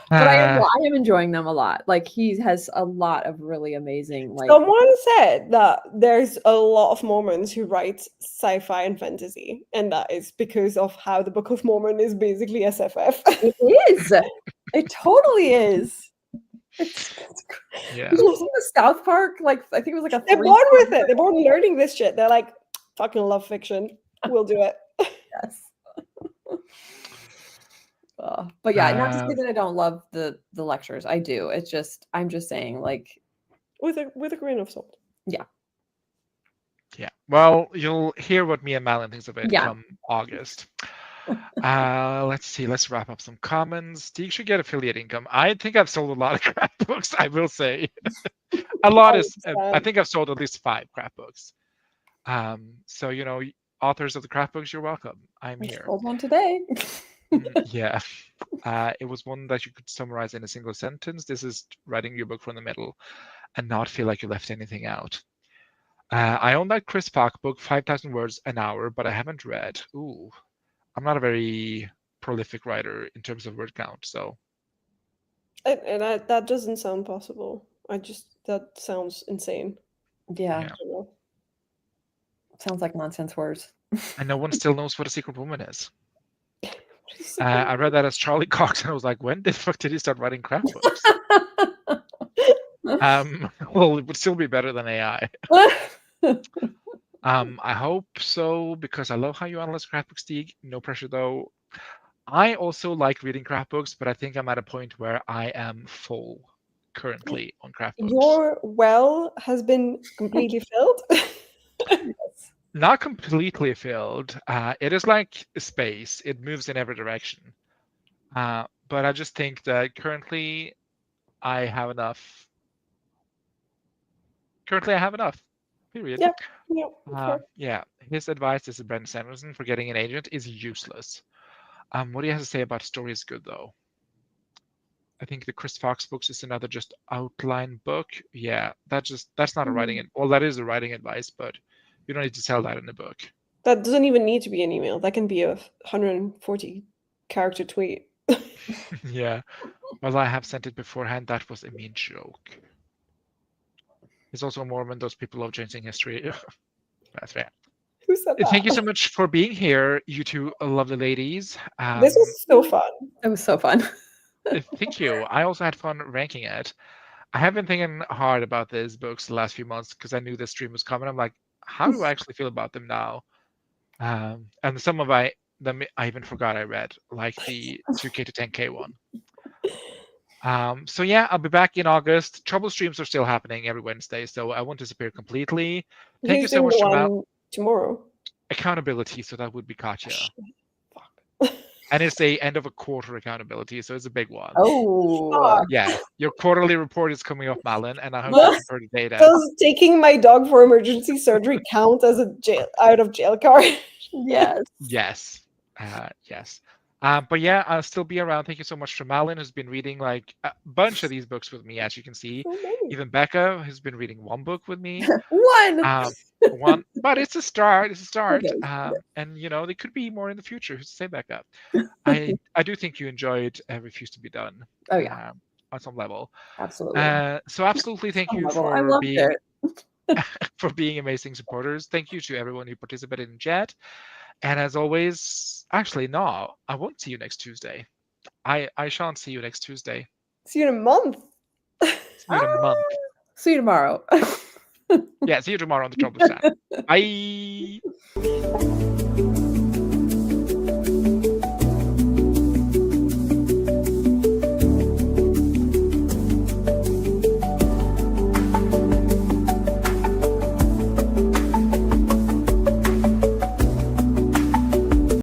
But I Uh, am enjoying them a lot. Like he has a lot of really amazing like Someone said that there's a lot of Mormons who write sci-fi and fantasy, and that is because of how the Book of Mormon is basically SFF. it is. It totally is. It's yeah. Did you see the South Park? Like I think it was like a They're 3 born with it. They're born learning this shit. They're like, fucking love fiction. We'll do it. Yes. But yeah, not to say Uh, that I don't love the lectures. I do. It's just I'm just saying like With a grain of salt. yeah. Well, you'll hear what me and Malin thinks of it Yeah. come August. Let's see. Let's wrap up some comments. You should get affiliate income. I think I've sold a lot of crap books. I will say, a lot is. I think I've sold at least 5 crap books. So authors of the crap books, you're welcome. I'm I here. sold one today. Yeah. It was one that you could summarize in a single sentence. This is writing your book from the middle, and not feel like you left anything out. I own that Chris Park book, 5,000 words an hour, but I haven't read. Ooh. I'm not a very prolific writer in terms of word count, so That doesn't sound possible. That sounds insane. Yeah. yeah. Sounds like nonsense words. And no one still knows what a secret woman is. I read that as Charlie Cox, and I was like, when the fuck did he start writing crap books? Well, it would still be better than AI. I hope so, because I love how you analyze crap books, Stieg. No pressure though. I also like reading crap books, but I think I'm at a point where I am full currently on crap books. Your well has been completely filled. Not completely filled. It is like space. It moves in every direction. But I just think that currently I have enough. Currently, I have enough. Period. Yeah. His advice is Brendan Sanderson for getting an agent is useless. What he has to say about story is good though. I think the Chris Fox books is another just outline book. Yeah, that's not a writing. Well, that is a writing advice, but you don't need to sell that in the book. That doesn't even need to be an email. That can be a 140 character tweet. Yeah. Well, I have sent it beforehand. That was a mean joke. He's also a Mormon. Those people love changing history. That's fair. Who said that? Thank you so much for being here, you two lovely ladies. This was so fun. It was so fun. Thank you. I also had fun ranking it. I have been thinking hard about these books the last few months because I knew this stream was coming. I'm like, how do I actually feel about them now? And some of them I even forgot I read, like the 2K to 10K one. So yeah, I'll be back in August. Trouble streams are still happening every Wednesday, so I won't disappear completely. Thank you so much for tomorrow. Accountability, so that would be Katya. Fuck. And it's the end of a quarter accountability, so it's a big one. Oh. Yeah, your quarterly report is coming up, Malin, and I hope you prefer the data. Does taking my dog for emergency surgery count as a out of jail card? Yes. Yes. Yes. But yeah, I'll still be around. Thank you so much to Malin, who's been reading like a bunch of these books with me, as you can see. Even Becca, who's been reading one book with me. One, but it's a start. It's a start. And there could be more in the future. Who's to say, Becca? I do think you enjoyed Refuse to Be Done. Oh yeah. On some level. Absolutely. So absolutely, thank you for being for being amazing supporters. Thank you to everyone who participated in chat. And as always, actually, no, I won't see you next Tuesday. I shan't see you next Tuesday. See you in a month. See you in a month. See you tomorrow. Yeah, see you tomorrow on the Trouble Chat. Bye.